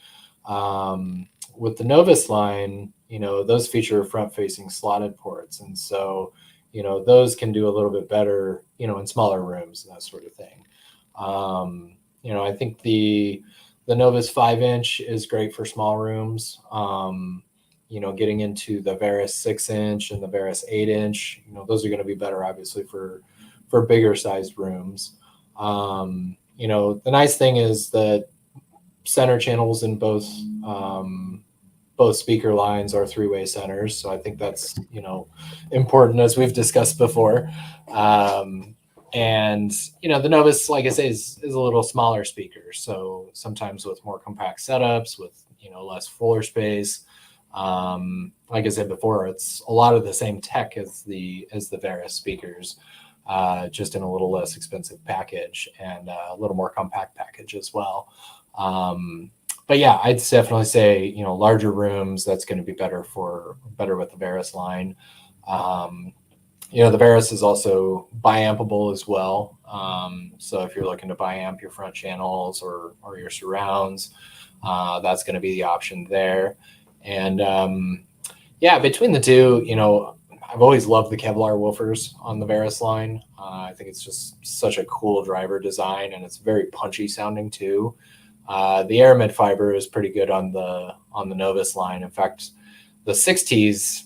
With the Novus line, those feature front-facing slotted ports. And so, those can do a little bit better, in smaller rooms and that sort of thing. I think the Novus 5-inch is great for small rooms. Getting into the Veris 6-inch and the Veris 8-inch, those are going to be better, obviously, for bigger sized rooms. The nice thing is that center channels in both speaker lines are three-way centers. So I think that's, important, as we've discussed before. And, the Novus, like I say, is a little smaller speaker. So sometimes with more compact setups, with, less floor space, like I said before, it's a lot of the same tech as the Veris speakers, just in a little less expensive package and a little more compact package as well. But yeah, I'd definitely say, larger rooms, that's going to be better with the Veris line. The Veris is also biampable as well. So if you're looking to biamp your front channels or your surrounds, that's going to be the option there. And between the two, I've always loved the Kevlar woofers on the Veris line. I think it's just such a cool driver design, and it's very punchy sounding too. The Aramid fiber is pretty good on the Novus line. In fact, the 6Ts,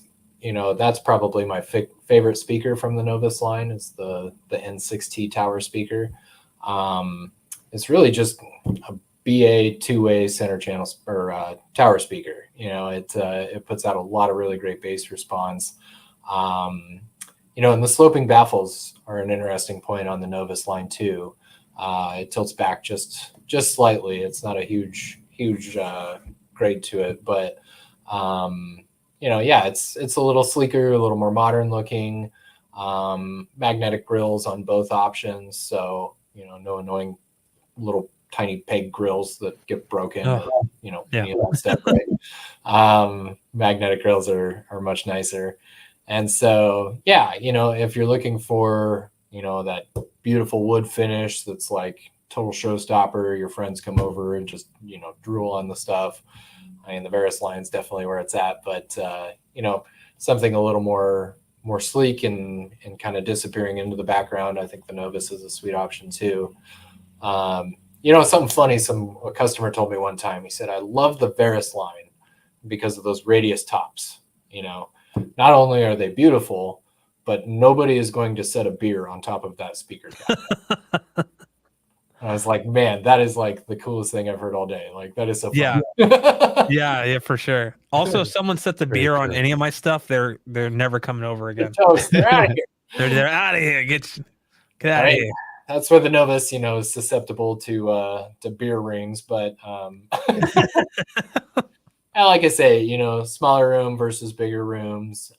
that's probably my favorite speaker from the Novus line. Is the N6T tower speaker. It's really just a BA two-way center channel or tower speaker. It puts out a lot of really great bass response. And the sloping baffles are an interesting point on the Novus line too. It tilts back just slightly. It's not a huge grade to it, but it's a little sleeker, a little more modern looking. Magnetic grills on both options, so no annoying little tiny peg grills that get broken. Any of that stuff, right? Magnetic grills are much nicer. And so, if you're looking for, that beautiful wood finish that's like total showstopper, your friends come over and just, drool on the stuff. I mean, the Veris line is definitely where it's at, but, something a little more sleek and kind of disappearing into the background, I think the Novus is a sweet option too. Something funny, a customer told me one time, he said, I love the Veris line because of those radius tops. Not only are they beautiful, but nobody is going to set a beer on top of that speaker. I was like, man, that is like the coolest thing I've heard all day. Like, that is so fun. Yeah, for sure. Also, if someone sets a beer on any of my stuff, they're never coming over again. They're out of here. They're out of here. Get out of here. That's where the Novus, is susceptible to beer rings. But like I say, smaller room versus bigger rooms,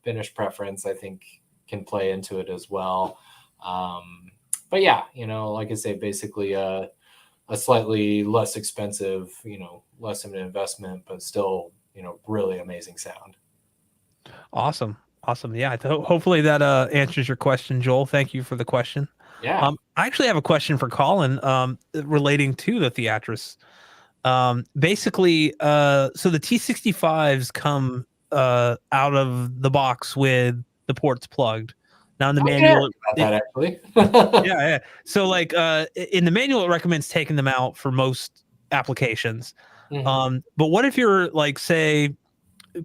finish preference, I think, can play into it as well. But yeah, like I say, basically a slightly less expensive, less of an investment, but still, really amazing sound. Awesome. Yeah. Hopefully that answers your question, Joel. Thank you for the question. Yeah. I actually have a question for Collin relating to the Theatrus. Basically, so the T65s come out of the box with the ports plugged. Now in the manual, actually. yeah. So like in the manual, it recommends taking them out for most applications. Mm-hmm. But what if you're say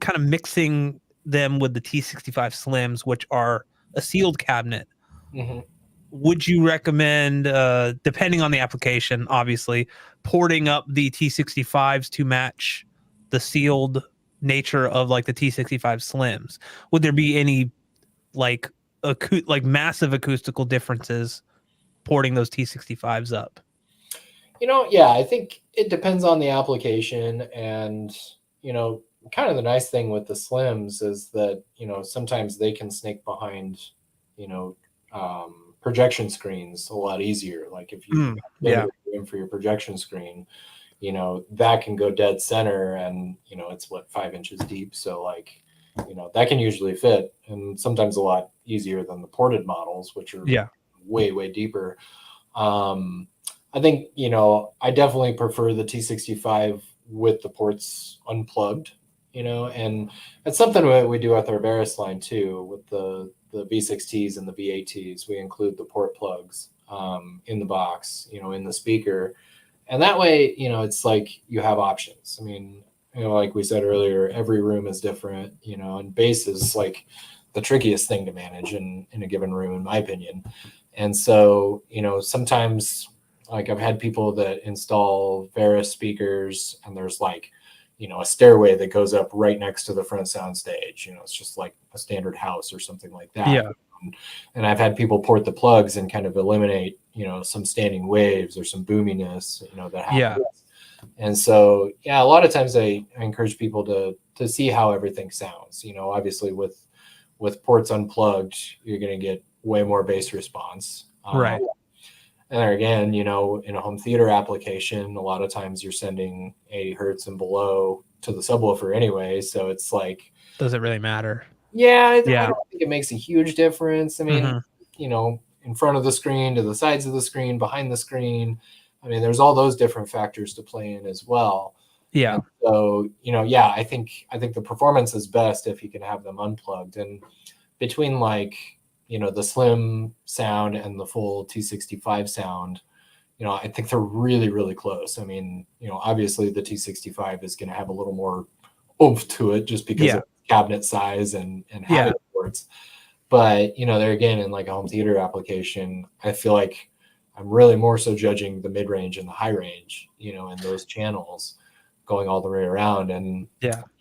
kind of mixing them with the T65 Slims, which are a sealed cabinet, Mm-hmm. would you recommend, depending on the application, obviously, porting up the T65s to match the sealed nature of like the T65 Slims? Would there be any like massive acoustical differences porting those T65s up? Yeah, I think it depends on the application, and kind of the nice thing with the Slims is that sometimes they can snake behind projection screens a lot easier. Like if you room for your projection screen, that can go dead center, and it's 5 inches deep, so like that can usually fit, and sometimes a lot easier than the ported models, which are way deeper. I think I definitely prefer the T65 with the ports unplugged, and it's something that we do with our Varus line too. With the V6Ts and the V8Ts, we include the port plugs in the box, in the speaker, and that way it's like you have options. I mean, like we said earlier, every room is different, and bass is like the trickiest thing to manage in a given room, in my opinion. And so sometimes, like, I've had people that install Varus speakers, and there's like, a stairway that goes up right next to the front sound stage. It's just like a standard house or something like that. Yeah. And I've had people port the plugs and kind of eliminate, some standing waves or some boominess, that happens. Yeah. And so, a lot of times I encourage people to see how everything sounds. Obviously with ports unplugged, you're going to get way more bass response. Right. And there again, in a home theater application, a lot of times you're sending 80 hertz and below to the subwoofer anyway. So it's like, does it really matter? I don't think it makes a huge difference. I mean, in front of the screen, to the sides of the screen, behind the screen. I mean, there's all those different factors to play in as well. Yeah. And so, I think the performance is best if you can have them unplugged. And between like, the slim sound and the full T65 sound, I think they're really, really close. I mean, obviously the T65 is going to have a little more oomph to it just because of cabinet size and habit ports. But, there again, in like a home theater application, I feel like I'm really more so judging the mid-range and the high range, and those channels going all the way around. And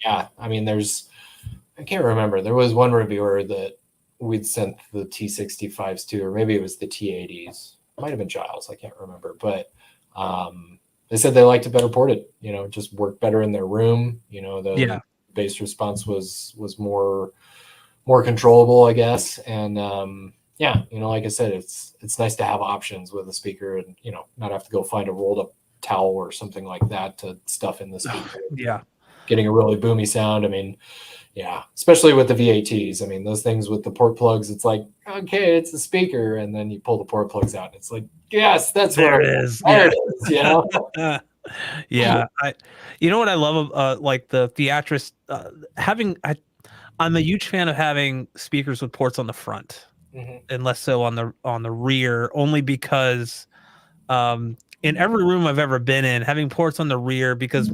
I mean, I can't remember. There was one reviewer that we'd sent the T65s to, or maybe it was the T80s. It might have been Giles. I can't remember. But they said they liked it better ported, just worked better in their room. The bass response was more controllable, I guess. And like I said, it's nice to have options with a speaker, and not have to go find a rolled up towel or something like that to stuff in the speaker. Getting a really boomy sound. I mean, especially with the V8Ts. I mean, those things with the port plugs, it's like, okay, it's a speaker, and then you pull the port plugs out, and it's like, yes, that's there it is. There it is, You know what I love of like the Theatrix I'm a huge fan of having speakers with ports on the front, and less so on the rear, only because in every room I've ever been in, having ports on the rear, because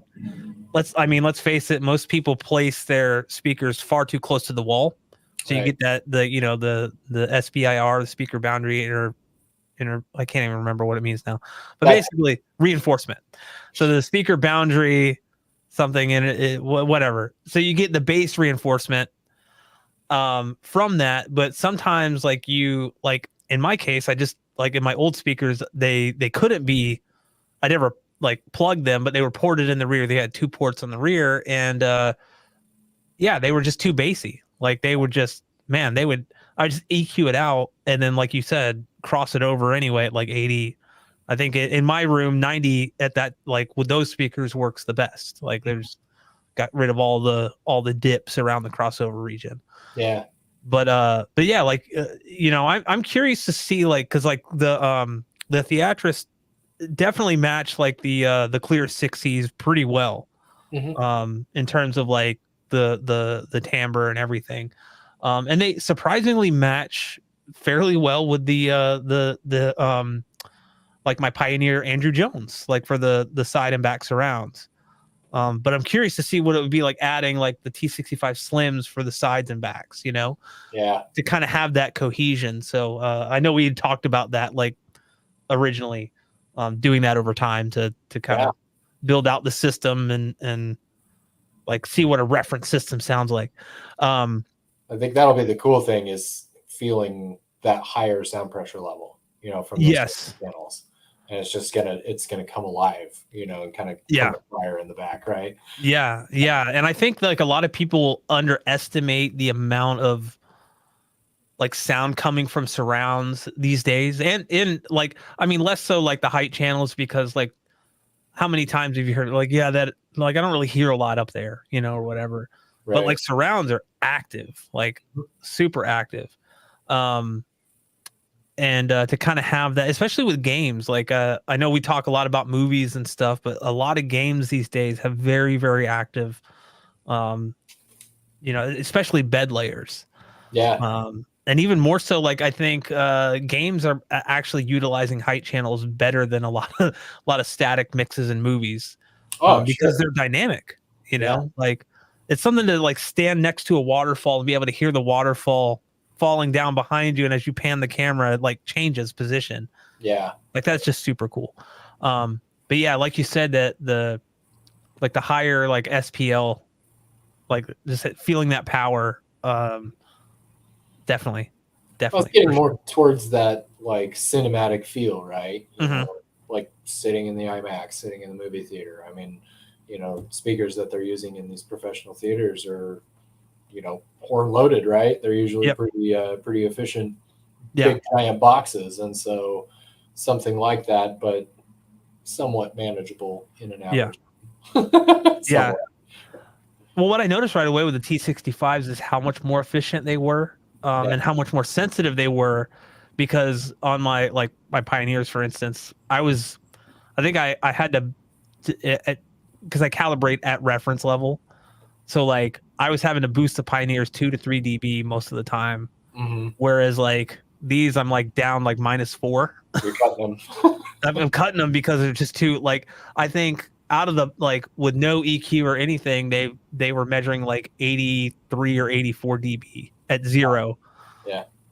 let's face it, most people place their speakers far too close to the wall. So you get that the SBIR, the speaker boundary inner I can't even remember what it means now. But basically reinforcement. So the speaker boundary something in it whatever. So you get the bass reinforcement from that, but sometimes like in my case, I just like in my old speakers, they couldn't be, I never like plugged them, but they were ported in the rear. They had 2 ports on the rear, and they were just too bassy. Like they would just, I just EQ it out, and then like you said, cross it over anyway at like 80. I think in my room 90 at that, like with those speakers, works the best. Like there's got rid of all the dips around the crossover region. But like I'm curious to see, like, because like the Theatrix definitely match like the clear 60s pretty well, in terms of like the timbre and everything, and they surprisingly match fairly well with the like my Pioneer Andrew Jones, like for the side and back surrounds. But I'm curious to see what it would be like adding like the T65 Slims for the sides and backs, you know, to kind of have that cohesion. So I know we had talked about that like originally, doing that over time to kind of build out the system and like see what a reference system sounds like. I think that'll be the cool thing, is feeling that higher sound pressure level, you know, from those channels. And it's gonna come alive, you know, and kind of come fire in the back, right? Yeah. And I think like a lot of people underestimate the amount of like sound coming from surrounds these days, and in like, I mean, less so like the height channels, because like how many times have you heard like, yeah, that like I don't really hear a lot up there, you know, or whatever. But like surrounds are active, like super active. And to kind of have that, especially with games, like I know we talk a lot about movies and stuff, but a lot of games these days have very, very active, you know, especially bed layers. And even more so, like I think games are actually utilizing height channels better than a lot of static mixes in movies, because they're dynamic. You know, like it's something to like stand next to a waterfall and be able to hear the waterfall falling down behind you, and as you pan the camera, it like changes position. Like that's just super cool. But yeah, like you said, that the higher like SPL, like just feeling that power, definitely well, it's getting more towards that like cinematic feel, right? You know, like sitting in the IMAX, sitting in the movie theater. I mean, you know, speakers that they're using in these professional theaters are, you know, horn loaded, right? They're usually pretty efficient, big giant boxes, and so something like that, but somewhat manageable in an average. Well, what I noticed right away with the T65s is how much more efficient they were, and how much more sensitive they were, because on my Pioneers, for instance, I think I had to, because I calibrate at reference level. So like I was having to boost the Pioneers 2 to 3 dB most of the time. Whereas like these, I'm like down like -4. You're cutting them. I'm cutting them because they're just too, like, I think out of the, like, with no EQ or anything, they were measuring like 83 or 84 dB at 0.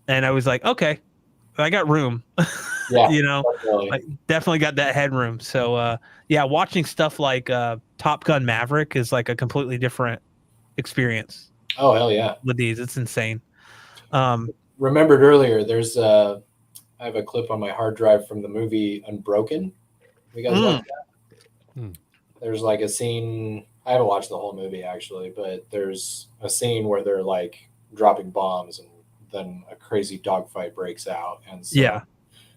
And I was like, okay, I got room. You know, like definitely got that headroom. So yeah, watching stuff like Top Gun Maverick is like a completely different experience. Oh hell yeah. With these, it's insane. Remembered earlier, there's I have a clip on my hard drive from the movie Unbroken. You guys watch that? There's like a scene, I haven't watched the whole movie actually, but there's a scene where they're like dropping bombs, and then a crazy dogfight breaks out, and so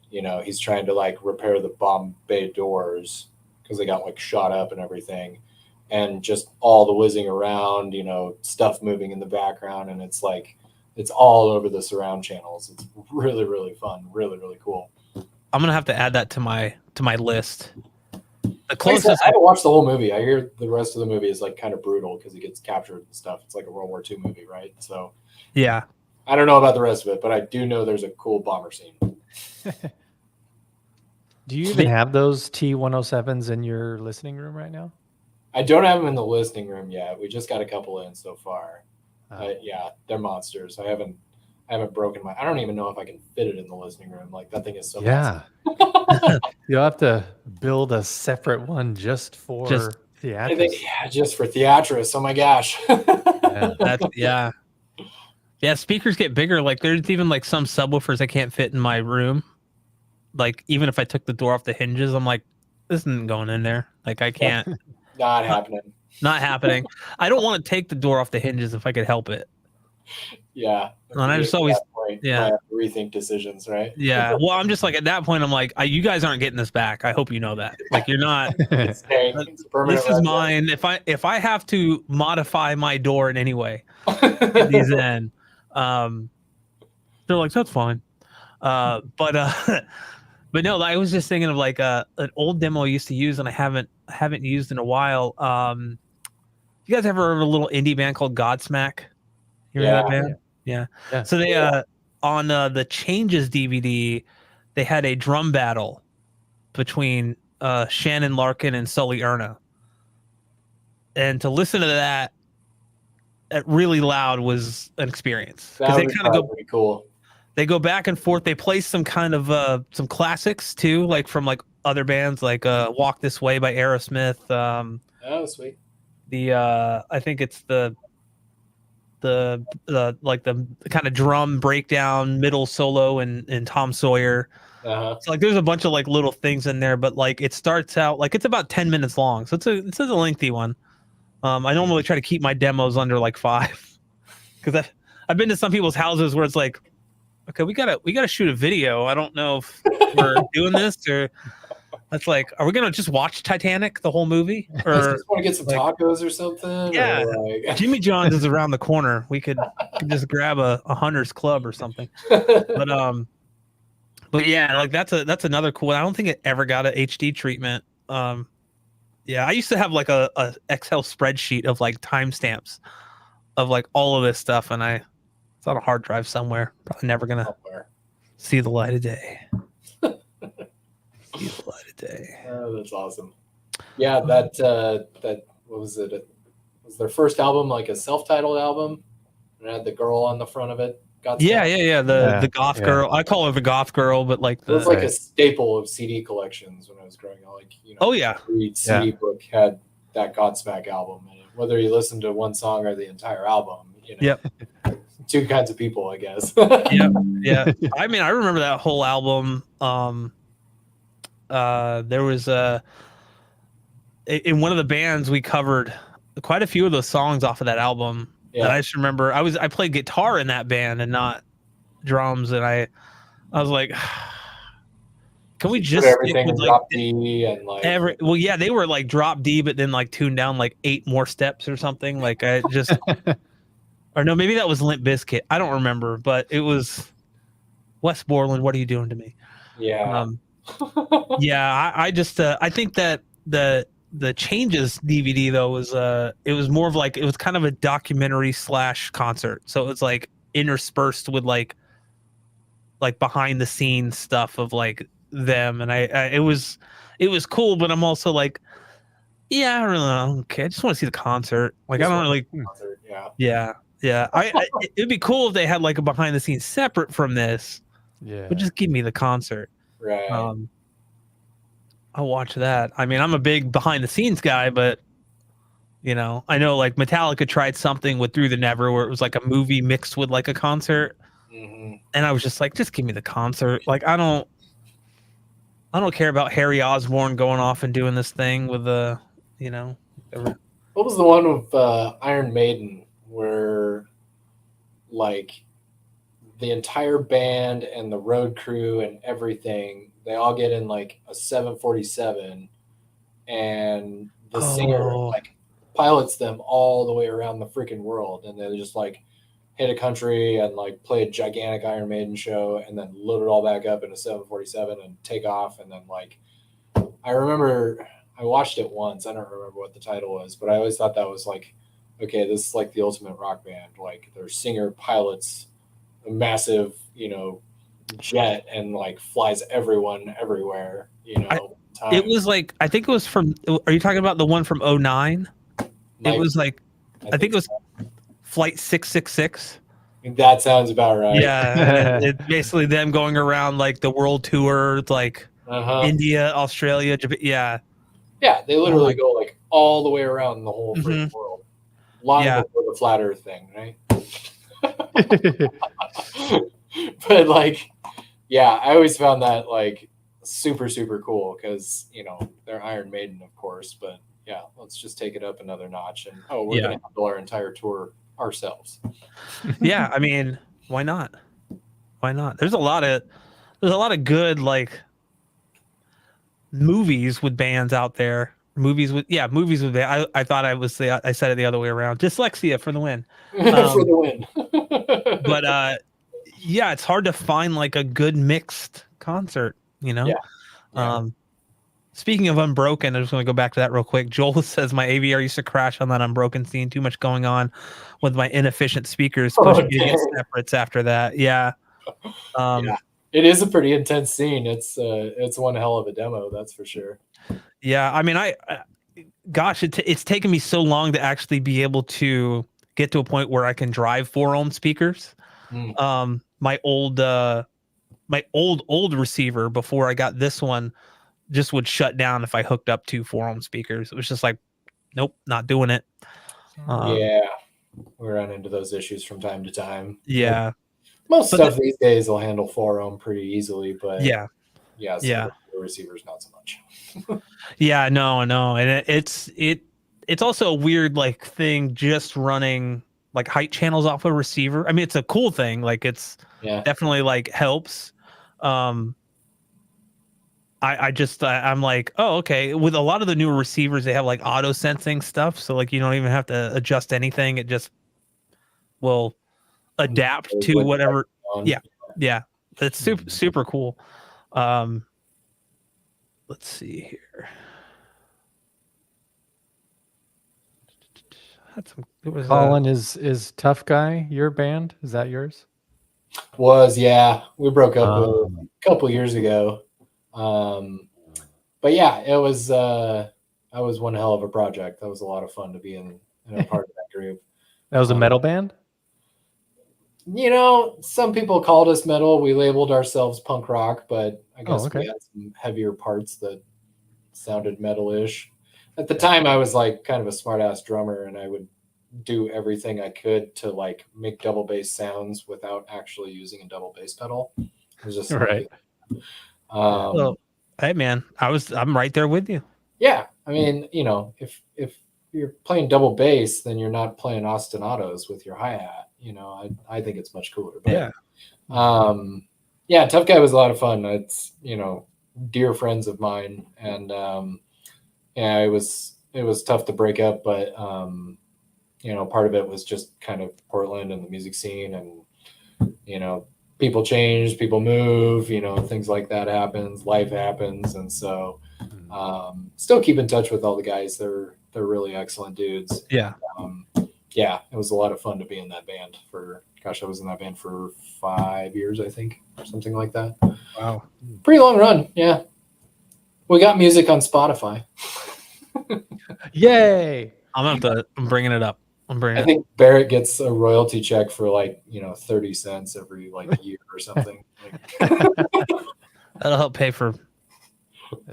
you know, he's trying to like repair the bomb bay doors because they got like shot up and everything, and just all the whizzing around, you know, stuff moving in the background, and it's like it's all over the surround channels. It's really, really fun, really, really cool. I'm gonna have to add that to my list. The closest, I haven't watched the whole movie. I hear the rest of the movie is like kind of brutal because he gets captured and stuff. It's like a World War II movie, right? So yeah, I don't know about the rest of it, but I do know there's a cool bomber scene. Do you even have those T107s in your listening room right now? I don't have them in the listening room yet. We just got a couple in so far. Yeah, they're monsters. I haven't broken my. I don't even know if I can fit it in the listening room. Like that thing is so massive. You'll have to build a separate one just for theatrics. Yeah, just for theatrics. Oh my gosh. Yeah, speakers get bigger. Like there's even like some subwoofers I can't fit in my room. Like even if I took the door off the hinges, I'm like, this isn't going in there. Like I can't. Not happening. Not happening. I don't want to take the door off the hinges if I could help it. Yeah. And I just always rethink decisions, right? Yeah. Well, I'm just like at that point, I'm like, you guys aren't getting this back. I hope you know that. Like you're not. It's this is mine. If I have to modify my door in any way, get these in, they're like, that's fine. But no, I was just thinking of like an old demo I used to use and I haven't used in a while. You guys ever heard of a little indie band called Godsmack? You remember that band? Yeah. So they on the Changes DVD, they had a drum battle between Shannon Larkin and Sully Erna. and to listen to that really loud was an experience because That they was kind of go pretty cool. They go back and forth. They play some kind of some classics too, like from like other bands, like "Walk This Way" by Aerosmith. Oh, sweet. I think it's the like the kind of drum breakdown middle solo in Tom Sawyer. Uh-huh. So like there's a bunch of like little things in there, but like it starts out like it's about 10 minutes long, so it's a lengthy one. I normally try to keep my demos under like 5 because I've been to some people's houses where it's like, okay, we gotta shoot a video. I don't know if we're doing this or that's like, are we gonna just watch Titanic the whole movie I or just want to get some like, tacos or something. yeah, or like... Jimmy John's is around the corner. We could just grab a Hunter's Club or something. But yeah, like that's another cool. I don't think it ever got an HD treatment. Yeah, I used to have like a Excel spreadsheet of like timestamps of like all of this stuff, and it's on a hard drive somewhere. Probably never gonna see the light of day. See the light of day. Oh, that's awesome. Yeah, that what was it? It was their first album, like a self-titled album, and it had the girl on the front of it. The goth girl. I call her the goth girl, but like it was like a staple of CD collections when I was growing up. Like, you know, every CD book had that Godsmack album in it. Whether you listened to one song or the entire album, you know. Yep. Two kinds of people, I guess. Yeah. I mean, I remember that whole album. There was in one of the bands we covered quite a few of those songs off of that album. And I just remember I played guitar in that band and not drums, and I was like, can we just put everything in drop D and like they were like drop D, but then like tuned down like 8 more steps or something. Like I just or no, maybe that was Limp Bizkit. I don't remember, but it was Wes Borland. What are you doing to me? Yeah. I just I think that the Changes DVD though was it was more of like, it was kind of a documentary / concert, so it was like interspersed with like behind the scenes stuff of like them, and I it was cool, but I'm also like, I really don't care. I just want to see the concert. Like I don't really concert, it'd be cool if they had like a behind the scenes separate from this, but just give me the concert. Right. I'll watch that. I mean, I'm a big behind the scenes guy, but you know, I know like Metallica tried something with Through the Never where it was like a movie mixed with like a concert. And I was just like, just give me the concert. Like I don't care about Harry Osborn going off and doing this thing with you know. What was the one with Iron Maiden where like the entire band and the road crew and everything, they all get in like a 747 and the singer like pilots them all the way around the freaking world, and they just like hit a country and like play a gigantic Iron Maiden show and then load it all back up in a 747 and take off. And then like I remember I watched it once. I don't remember what the title was, but I always thought that was like, okay, this is like the ultimate rock band. Like their singer pilots a massive, you know, jet and like flies everyone everywhere, you know. It was like, I think it was from, are you talking about the one from 2009? It was like, I think it was Flight 666. That sounds about right. Yeah. It's basically them going around like the world tour, like India, Australia, Japan. Yeah. Yeah. They literally go like all the way around the whole freaking world. Long before the flat earth thing, right? But like, yeah, I always found that like super, super cool because, you know, they're Iron Maiden, of course, but yeah, let's just take it up another notch and we're gonna handle our entire tour ourselves. Yeah, I mean, why not? Why not? There's a lot of good like movies with bands out there. Movies with I thought I said it the other way around. Dyslexia for the win. For the win. But yeah, it's hard to find like a good mixed concert, you know. Speaking of Unbroken, I just want to go back to that real quick. Joel says my AVR used to crash on that Unbroken scene. Too much going on with my inefficient speakers. Pushing me to get separates after that. Yeah. It is a pretty intense scene. It's one hell of a demo, that's for sure. Yeah, I mean, gosh, it's taken me so long to actually be able to get to a point where I can drive 4-ohm speakers. My old receiver before I got this one just would shut down if I hooked up 2 4-ohm speakers. It was just like, nope, not doing it. Yeah, we run into those issues from time to time. Yeah. Most stuff these days will handle 4-ohm pretty easily, but yeah, some receivers not so much. Yeah, no, and it's also a weird like thing just running like height channels off a receiver. I mean, it's a cool thing. Like it's definitely like helps. I'm like, oh, okay. With a lot of the newer receivers, they have like auto sensing stuff, so like you don't even have to adjust anything. It just will adapt to whatever. Yeah, it's super cool. Let's see here. Collin is Tough Guy your band? Is that yours? We broke up a couple years ago. But yeah, it was that was one hell of a project. That was a lot of fun to be in a part of that group. That was a metal band? You know, some people called us metal. We labeled ourselves punk rock, but I guess we had some heavier parts that sounded metal-ish. At the time, I was like kind of a smart-ass drummer, and I would do everything I could to like make double bass sounds without actually using a double bass pedal. It was just right. Well, hey man, I'm right there with you. Yeah, I mean, you know, if you're playing double bass, then you're not playing ostinatos with your hi-hat. You know, I think it's much cooler. But, Tough Guy was a lot of fun. It's, you know, dear friends of mine, and it was tough to break up, but you know, part of it was just kind of Portland and the music scene, and you know, people change, people move, you know, things like that happens, life happens, and so still keep in touch with all the guys. They're really excellent dudes. Yeah. It was a lot of fun to be in that band I was in that band for 5 years, I think, or something like that. Wow. Pretty long run. Yeah. We got music on Spotify. Yay. I'm bringing it up. I think Barrett gets a royalty check for like, you know, 30 cents every like year or something. That'll help pay for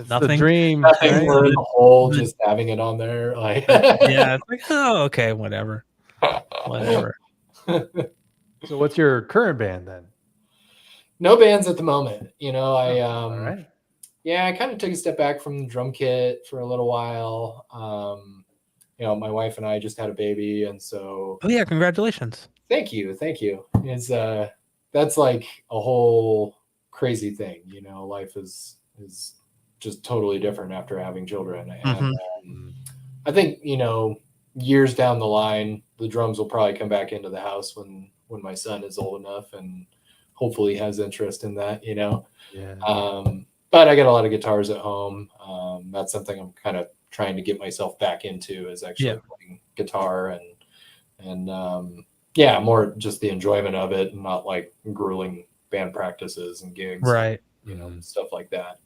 nothing. The dream. Nothing for the whole, just having it on there. Like yeah, it's like, oh, okay, whatever. So what's your current band then? No bands at the moment. You know, all right. Yeah, I kind of took a step back from the drum kit for a little while. You know, my wife and I just had a baby, and so congratulations. Thank you. It's that's like a whole crazy thing. You know, life is just totally different after having children. And I think, you know, years down the line, the drums will probably come back into the house when my son is old enough and hopefully has interest in that, you know. But I got a lot of guitars at home. That's something I'm kind of trying to get myself back into, is actually playing guitar and more just the enjoyment of it, and not like grueling band practices and gigs, right? You know, stuff like that.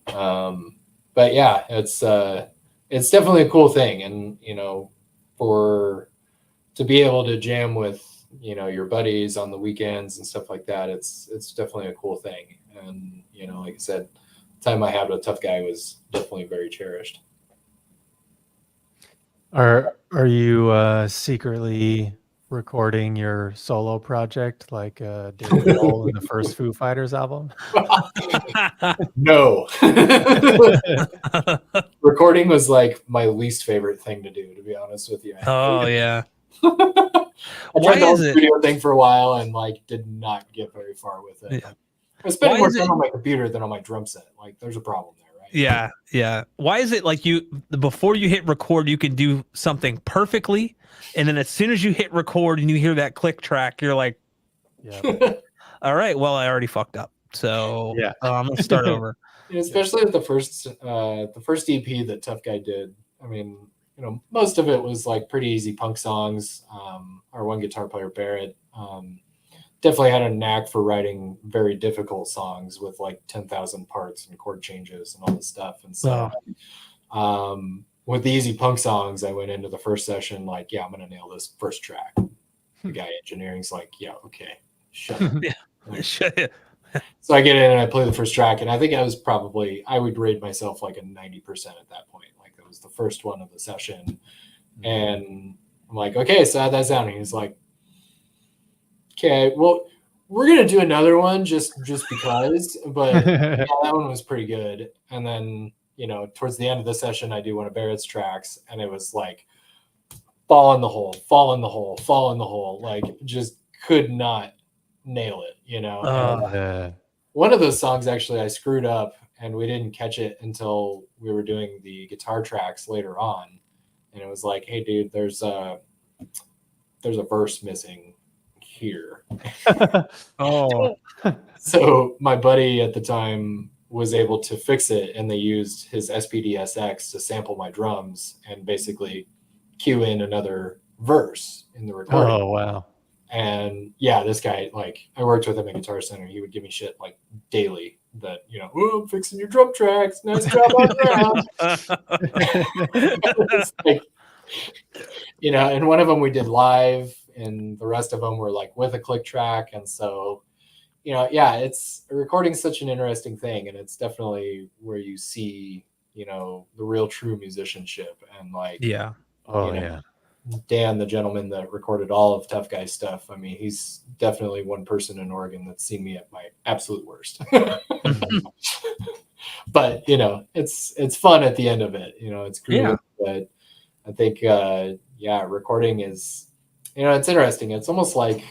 But yeah, it's definitely a cool thing, and you know, to be able to jam with, you know, your buddies on the weekends and stuff like that, it's definitely a cool thing. And you know, like I said, the time I had with Tough Guy was definitely very cherished. Are you secretly recording your solo project like David Grohl in the first Foo Fighters album? No. Recording was like my least favorite thing to do, to be honest with you. Oh yeah. I tried the whole studio thing for a while and like did not get very far with it. Yeah. I was spending more time on my computer than on my drum set. Like there's a problem there, right? Yeah. Why is it like before you hit record, you can do something perfectly, and then as soon as you hit record and you hear that click track, you're like, all right, well, I already fucked up. So I'm gonna start over. Especially with the first EP that Tough Guy did. I mean, you know, most of it was like pretty easy punk songs. Our one guitar player, Barrett, definitely had a knack for writing very difficult songs with like 10,000 parts and chord changes and all this stuff. And so, with the easy punk songs, I went into the first session like, yeah, I'm gonna nail this first track. The guy engineering's like, yeah, okay, shut up. So I get in and I play the first track, and I think I would rate myself like a 90% at that point. Like that was the first one of the session, and I'm like, okay, so how'd that sound? And he's like, okay, well, we're gonna do another one just because, but yeah, that one was pretty good. And then, you know, towards the end of the session, I do one of Barrett's tracks, and it was like fall in the hole, fall in the hole, fall in the hole. Like just could not nail it, you know. One of those songs actually I screwed up, and we didn't catch it until we were doing the guitar tracks later on. And it was like, hey dude, there's a verse missing here. Oh. So my buddy at the time was able to fix it, and they used his SPD-SX to sample my drums and basically cue in another verse in the recording. Oh, wow. And yeah, this guy, like, I worked with him at Guitar Center. He would give me shit like daily that, you know, oh, I'm fixing your drum tracks. Nice job on that. Like, you know, and one of them we did live, and the rest of them were like with a click track. And so, you know, yeah, recording such an interesting thing, and it's definitely where you see, you know, the real true musicianship. And like, yeah, Dan, the gentleman that recorded all of Tough Guy's stuff, I mean, he's definitely one person in Oregon that's seen me at my absolute worst. But, you know, it's fun at the end of it. You know, it's groovy, but I think, recording is, you know, it's interesting. It's almost like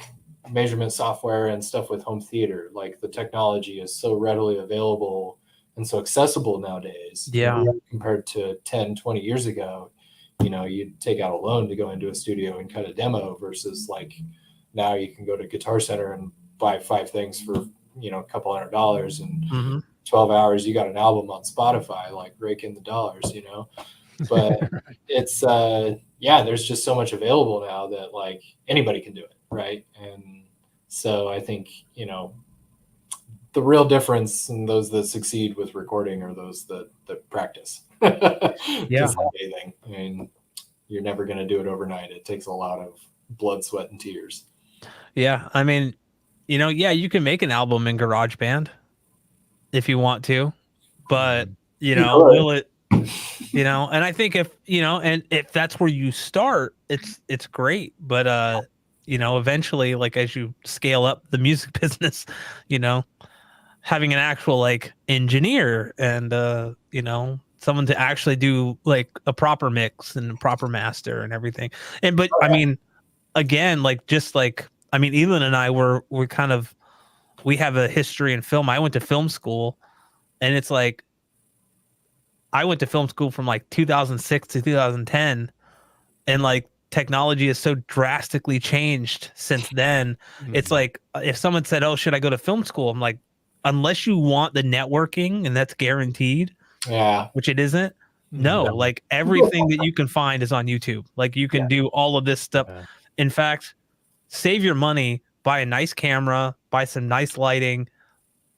measurement software and stuff with home theater. Like the technology is so readily available and so accessible nowadays. Yeah. You know, compared to 10, 20 years ago. You know, you'd take out a loan to go into a studio and cut a demo versus like now you can go to Guitar Center and buy 5 things for, you know, a couple $100, and 12 hours, you got an album on Spotify, like rake in the dollars, you know. But it's, there's just so much available now that like anybody can do it. Right. And so I think, you know, the real difference in those that succeed with recording are those that practice. Just like anything. I mean, you're never going to do it overnight. It takes a lot of blood, sweat, and tears. Yeah. I mean, you know, you can make an album in GarageBand if you want to, but, you know, will it, you know, and I think if, you know, and if that's where you start, it's great. But, you know, eventually, like as you scale up the music business, you know, having an actual like engineer and, you know, someone to actually do like a proper mix and a proper master and everything. And, but I mean, again, like, just like, I mean, Elon and I we're kind of, we have a history in film. I went to film school, and it's like, I went to film school from like 2006 to 2010, and like technology has so drastically changed since then. It's like, if someone said, oh, should I go to film school? I'm like, unless you want the networking and that's guaranteed, which it isn't. No, like everything that you can find is on YouTube. Like you can do all of this stuff. In fact, save your money, buy a nice camera, buy some nice lighting,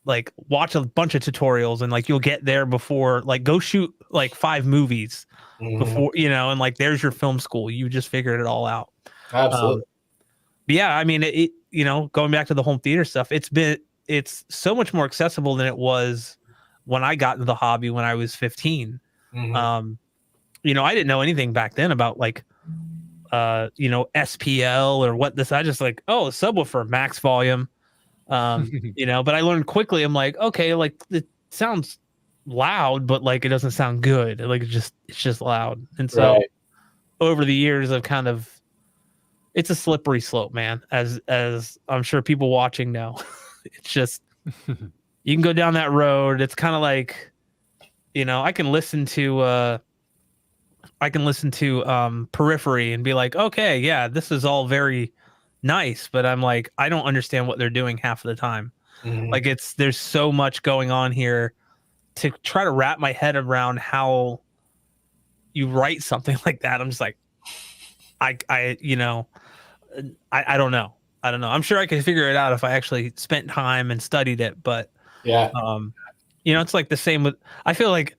like watch a bunch of tutorials, and like you'll get there before, like go shoot like 5 movies before, you know, and like there's your film school. You just figured it all out. Absolutely. But yeah, I mean, it, you know, going back to the home theater stuff, it's so much more accessible than it was when I got into the hobby when I was 15. You know, I didn't know anything back then about like, you know, SPL or what this. I just like, oh, subwoofer, max volume. You know, but I learned quickly. I'm like, okay, like it sounds loud, but like it doesn't sound good. Like it's just loud. And so over the years, I've kind of, it's a slippery slope, man. As I'm sure people watching know, it's just, you can go down that road. It's kind of like, you know, I can listen to Periphery and be like, okay, yeah, this is all very nice, but I'm like, I don't understand what they're doing half of the time. Like there's so much going on here to try to wrap my head around how you write something like that. I'm just like, you know, I don't know. I don't know. I'm sure I could figure it out if I actually spent time and studied it, but you know, it's like the same with, I feel like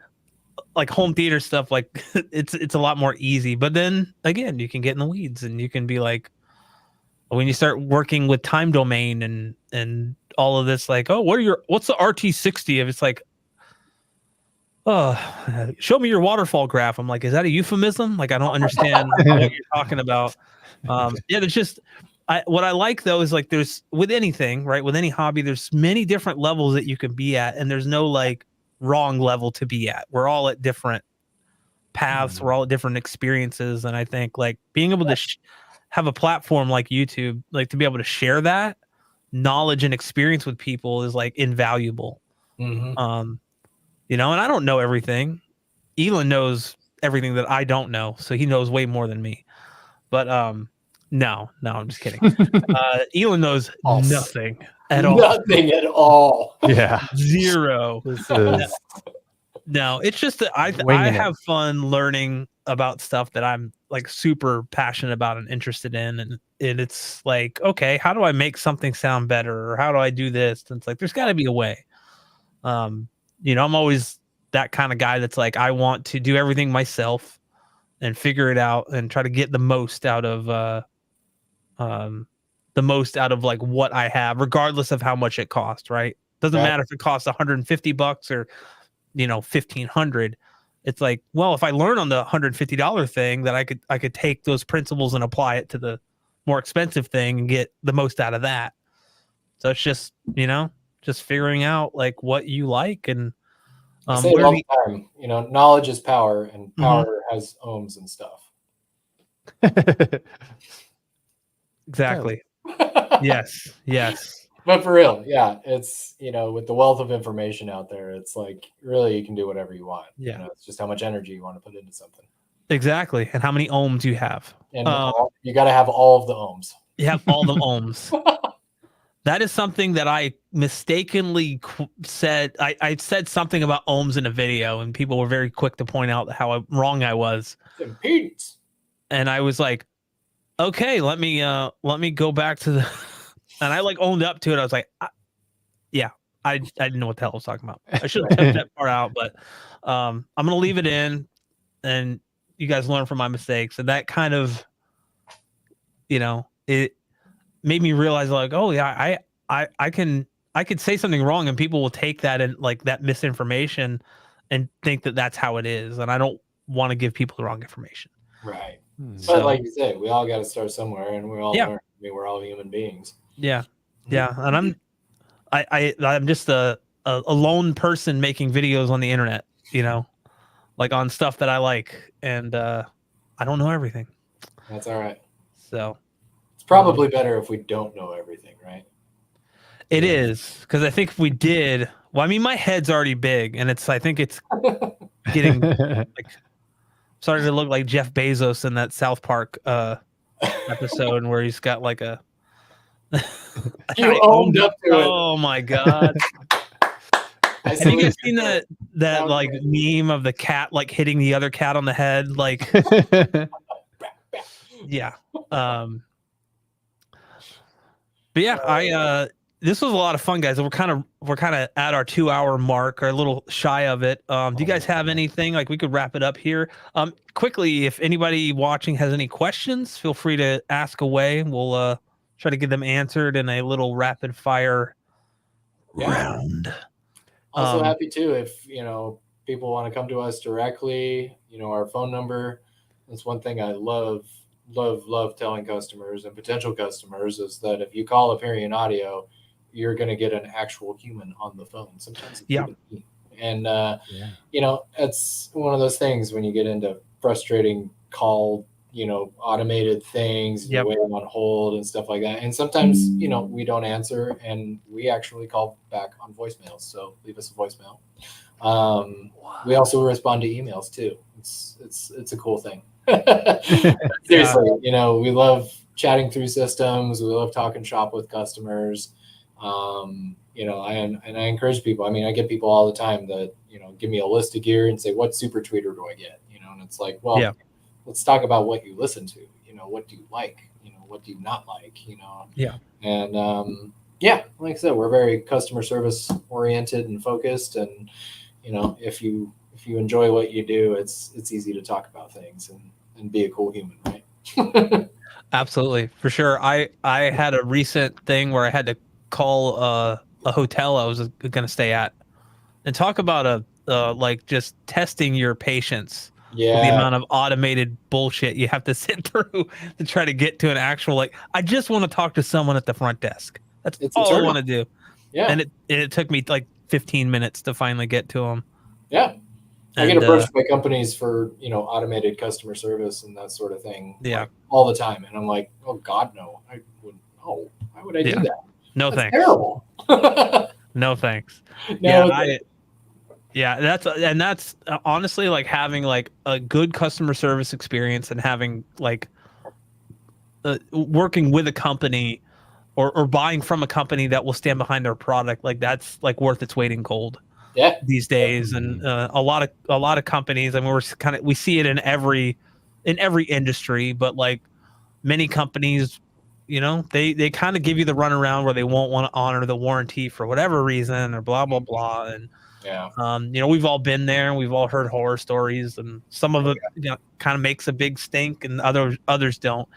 like home theater stuff, like it's a lot more easy. But then again, you can get in the weeds and you can be like, when you start working with time domain and all of this, like, oh, what's the RT60 of? It's like, oh, show me your waterfall graph. I'm like, is that a euphemism? Like, I don't understand what you're talking about. Yeah, there's just, what I like though is like, there's with anything, right? With any hobby, there's many different levels that you can be at, and there's no like wrong level to be at. We're all at different paths. We're all at different experiences, and I think like being able to have a platform like YouTube, like to be able to share that knowledge and experience with people is like invaluable. You know, and I don't know everything. Elon knows everything that I don't know, so he knows way more than me. But no, I'm just kidding. Elon knows nothing at all. Nothing at all. Yeah. Zero. This is No, it's just that I have fun learning about stuff that I'm like super passionate about and interested in, and it's like, okay, how do I make something sound better, or how do I do this? And it's like, there's got to be a way. You know, I'm always that kind of guy that's like, I want to do everything myself and figure it out and try to get the most out of like what I have, regardless of how much it costs, right? Doesn't matter if it costs $150 or, you know, $1,500. It's like, well, if I learn on the $150 thing, that I could take those principles and apply it to the more expensive thing and get the most out of that. So it's just, you know, just figuring out like what you like. And I say it all the time, you know, knowledge is power, and power has ohms and stuff. Exactly. Yes. But for real, yeah, it's, you know, with the wealth of information out there, it's like really you can do whatever you want. Yeah. You know, it's just how much energy you want to put into something. Exactly. And how many ohms you have. And you got to have all of the ohms. You have all the ohms. That is something that I mistakenly said. I said something about ohms in a video, and people were very quick to point out how wrong I was. It's impedance. And I was like, okay, let me go back to the, and I like owned up to it. I was like, yeah, I didn't know what the hell I was talking about. I should have kept that part out, but I'm going to leave it in, and you guys learn from my mistakes. And that kind of, you know, it made me realize like, oh yeah, I could say something wrong and people will take that and like that misinformation and think that that's how it is. And I don't want to give people the wrong information. Right. But like you said, we all got to start somewhere, and we all learn. I mean, we're all human beings. Yeah. And I'm just a lone person making videos on the internet, you know, like on stuff that I like, and I don't know everything. That's all right. So it's probably better if we don't know everything, right? It is, because I think if we did, well, I mean, my head's already big, and I think it's getting like starting to look like Jeff Bezos in that South Park episode where he's got like a. You owned up to it. Oh my god! Have you guys seen that like meme of the cat like hitting the other cat on the head? Like, yeah. But yeah, this was a lot of fun, guys. We're kind of at our 2-hour mark, or a little shy of it. Do you guys have anything? Like, we could wrap it up here. Quickly, if anybody watching has any questions, feel free to ask away. We'll try to get them answered in a little rapid fire round. Also happy too if, you know, people want to come to us directly. You know, our phone number. That's one thing I love telling customers and potential customers is that if you call Aperion Audio, you're going to get an actual human on the phone. Sometimes it's human. And you know, it's one of those things when you get into frustrating call, you know, automated things, you wait on hold and stuff like that. And sometimes, you know, we don't answer, and we actually call back on voicemails. So leave us a voicemail. We also respond to emails too. It's a cool thing. Seriously, you know, we love chatting through systems. We love talking shop with customers. You know, I encourage people. I mean, I get people all the time that, you know, give me a list of gear and say, what super tweeter do I get? You know, and it's like, well, let's talk about what you listen to. You know, what do you like? You know, what do you not like? You know? Yeah. And like I said, we're very customer service oriented and focused. And, you know, if you if you enjoy what you do, it's easy to talk about things and be a cool human, right? Absolutely, for sure. I had a recent thing where I had to call a hotel I was going to stay at, and talk about like just testing your patience. With the Yeah, amount of automated bullshit you have to sit through to try to get to an actual, like, I just want to talk to someone at the front desk. That's it's all I eternal. want to do. Yeah, And it took me like 15 minutes to finally get to them. yeah. I And get approached by companies for, automated customer service and that sort of thing, Yeah. like, all the time, and I'm like, oh God, no! I wouldn't. No, why would I do Yeah. that? no That's thanks. terrible. No thanks. No, That's honestly, like, having like a good customer service experience and having like working with a company or buying from a company that will stand behind their product, like that's like worth its weight in gold yeah, these days. And a lot of companies, I mean, we see it in every industry, but like many companies, they kind of give you the runaround where they won't want to honor the warranty for whatever reason, or blah blah blah. And yeah, we've all been there, and we've all heard horror stories, and some of it kind of makes a big stink, and others don't.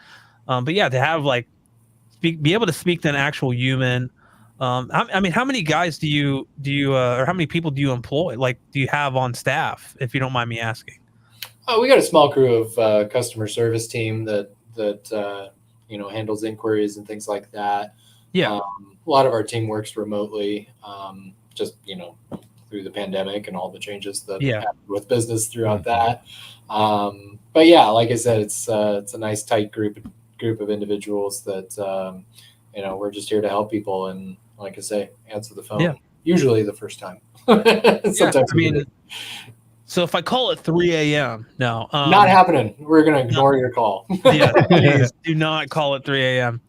But yeah, to have like be able to speak to an actual human. I mean, how many guys do you or how many people do you employ? Like, do you have on staff, if you don't mind me asking? Oh, we got a small crew of customer service team that handles inquiries and things like that. Yeah. A lot of our team works remotely, just through the pandemic and all the changes that happened with business throughout that. But yeah, like I said, it's a nice tight group of individuals that we're just here to help people, and like I say, answer the phone usually the first time. Sometimes I mean, so if I call at 3 a.m. no, not happening. We're gonna ignore your call. Yeah, please do not call at 3 a.m.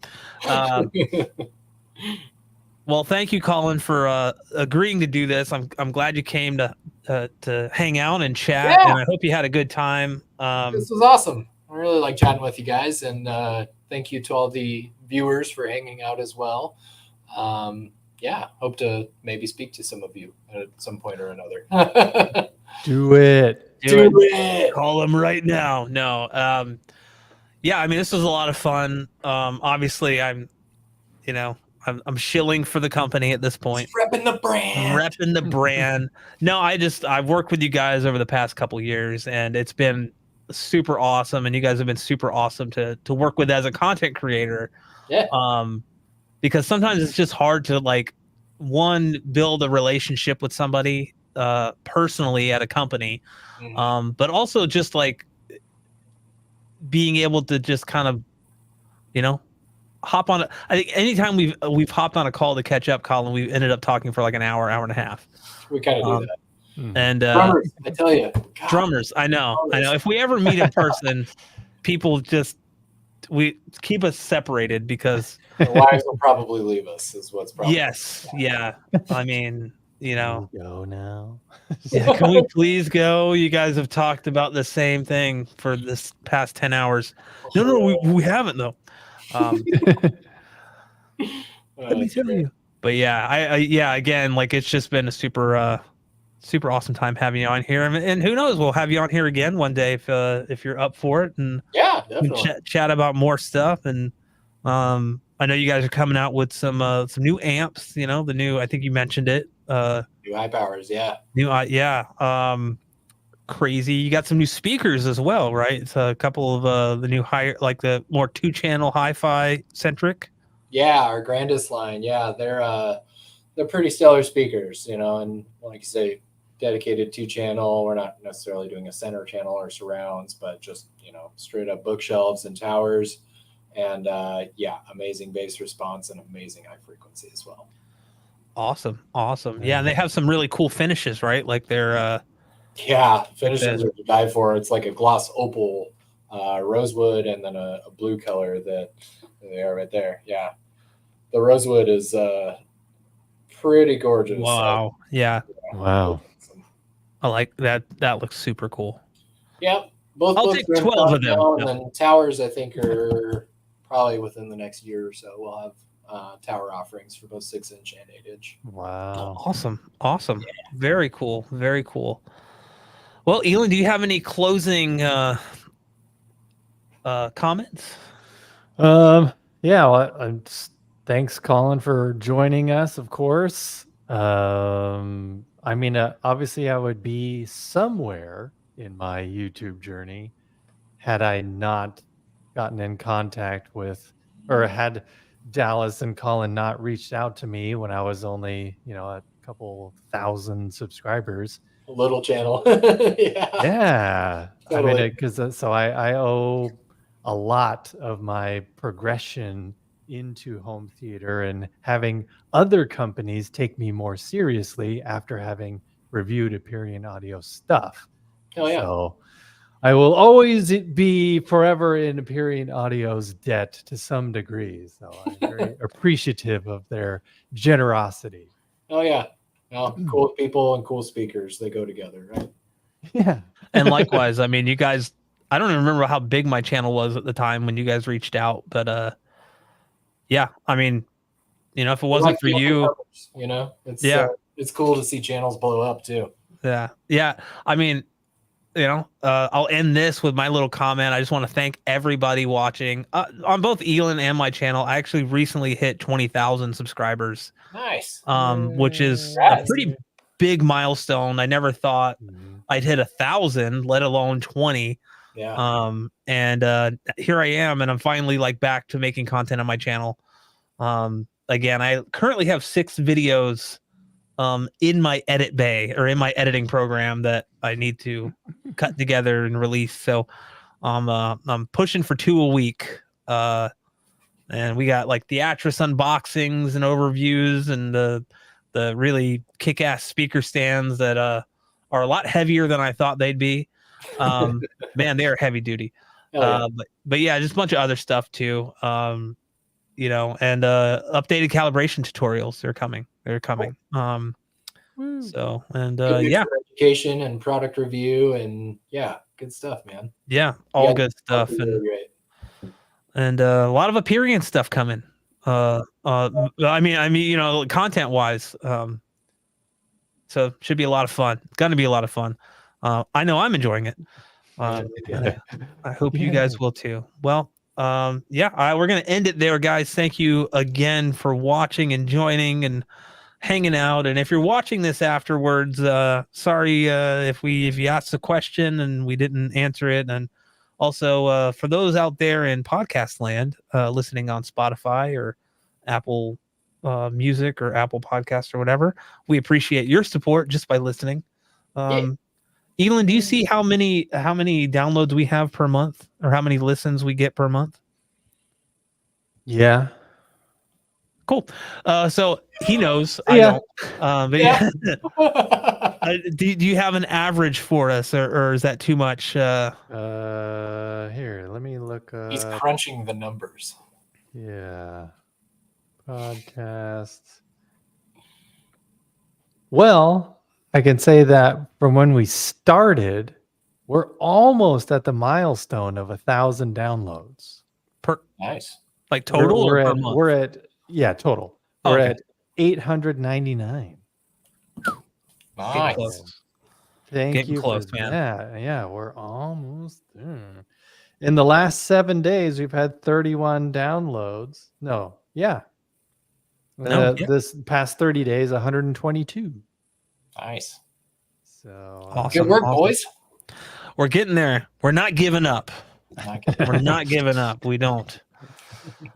Well, thank you, Collin, for agreeing to do this. I'm glad you came to hang out and chat, and I hope you had a good time. This was awesome. I really like chatting with you guys, and thank you to all the viewers for hanging out as well. Hope to maybe speak to some of you at some point or another. Do it. Do it. Call him right now. No. I mean, this was a lot of fun. Obviously, I'm shilling for the company at this point. Repping the brand. No, I've worked with you guys over the past couple years, and it's been super awesome. And you guys have been super awesome to work with as a content creator. Yeah. Because sometimes it's just hard to build a relationship with somebody personally at a company, but also just like being able to just kind of hop on I think anytime we've hopped on a call to catch up, Collin, we ended up talking for like an hour and a half. We kind of do that. And drummers, I tell you, drummers, I know. If we ever meet in person, people we keep us separated because our wives will probably leave us, is what's probably. Yes. Yeah. I mean, Can we go now? Yeah, can we please go? You guys have talked about the same thing for this past 10 hours. No, we haven't though. Let me tell you. But yeah, again, like, it's just been a super awesome time having you on here, and who knows, we'll have you on here again one day if you're up for it, and definitely chat about more stuff. And I know you guys are coming out with some new amps. The new, I think you mentioned it. New high powers, crazy. You got some new speakers as well, right? It's a couple of the new higher, like the more 2-channel hi-fi centric. Yeah, our grandest line. Yeah, they're pretty stellar speakers, and like you say, dedicated 2-channel. We're not necessarily doing a center channel or surrounds, but just straight up bookshelves and towers, and amazing bass response and amazing high frequency as well. Awesome. Yeah, and they have some really cool finishes, right? Like they're finishes are to die for. It's like a gloss opal, rosewood, and then a blue color that they are right there. Yeah, the rosewood is pretty gorgeous. Wow. Wow. I like that. That looks super cool. Yep. I'll take 12 of them. And then towers, I think, are probably within the next year or so. We'll have tower offerings for both 6-inch and 8-inch. Wow. Awesome. Yeah. Very cool. Well, Elon, do you have any closing comments? Yeah, well, thanks, Colin, for joining us, of course. I mean, obviously, I would be somewhere in my YouTube journey had I not gotten in contact with, or had Dallas and Colin not reached out to me when I was only, a couple thousand subscribers. A little channel. Yeah. Yeah. Totally. I mean, because so I owe a lot of my progression into home theater and having other companies take me more seriously after having reviewed Aperion audio stuff. Hell yeah. So I will always be forever in Aperion Audio's debt to some degree. So I'm very appreciative of their generosity. Oh yeah. Well, cool people and cool speakers, they go together, right? Yeah. And likewise, I mean, you guys, I don't even remember how big my channel was at the time when you guys reached out, but yeah, I mean, if it wasn't for you, it's cool to see channels blow up too. Yeah. I mean, I'll end this with my little comment. I just want to thank everybody watching on both Elon and my channel. I actually recently hit 20,000 subscribers. Nice. Which is a pretty big milestone. I never thought I'd hit 1,000, let alone 20. Yeah. And here I am, and I'm finally back to making content on my channel. Again, I currently have 6 videos in my edit bay or in my editing program that I need to cut together and release. So I'm pushing for 2 a week. And we got Theatrus unboxings and overviews and the really kick-ass speaker stands that are a lot heavier than I thought they'd be. Man, they are heavy duty. Yeah. But yeah, just a bunch of other stuff too. And updated calibration tutorials. They're coming. Cool. So, and yeah, education and product review and good stuff, man. Yeah, all good stuff. And great. And a lot of Aperion stuff coming. I mean, content wise. So should be a lot of fun. It's gonna be a lot of fun. I know I'm enjoying it. I hope you guys will too. Well, we're gonna end it there, guys. Thank you again for watching and joining and hanging out. And if you're watching this afterwards, sorry if you asked a question and we didn't answer it. And also for those out there in podcast land, listening on Spotify or Apple Music or Apple Podcast or whatever, we appreciate your support just by listening. Elon, do you see how many downloads we have per month or how many listens we get per month? Yeah. Cool. So he knows. I don't. But do you have an average for us, or is that too much? Here, let me look. He's crunching the numbers. Yeah. Podcasts. Well, I can say that from when we started, we're almost at the milestone of 1,000 downloads. Nice. Total we're or per at, month? We're at total. We're at 899. Nice. Close. Thank you close, for man. that. Yeah, we're almost there. In the last 7 days, we've had 31 downloads. This past 30 days, 122. Nice. So awesome. Good work, boys. We're getting there. We're not giving up. We're not giving up. We don't.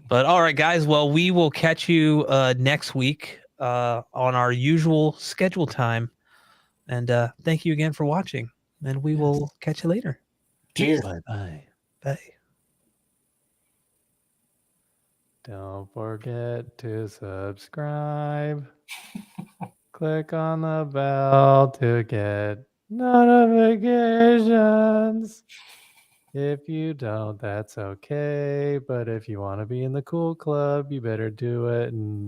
But all right, guys. Well, we will catch you next week on our usual schedule time. And thank you again for watching. And we will catch you later. Cheers. Bye-bye. Bye. Don't forget to subscribe. Click on the bell to get notifications. If you don't, that's okay. But if you want to be in the cool club, you better do it. And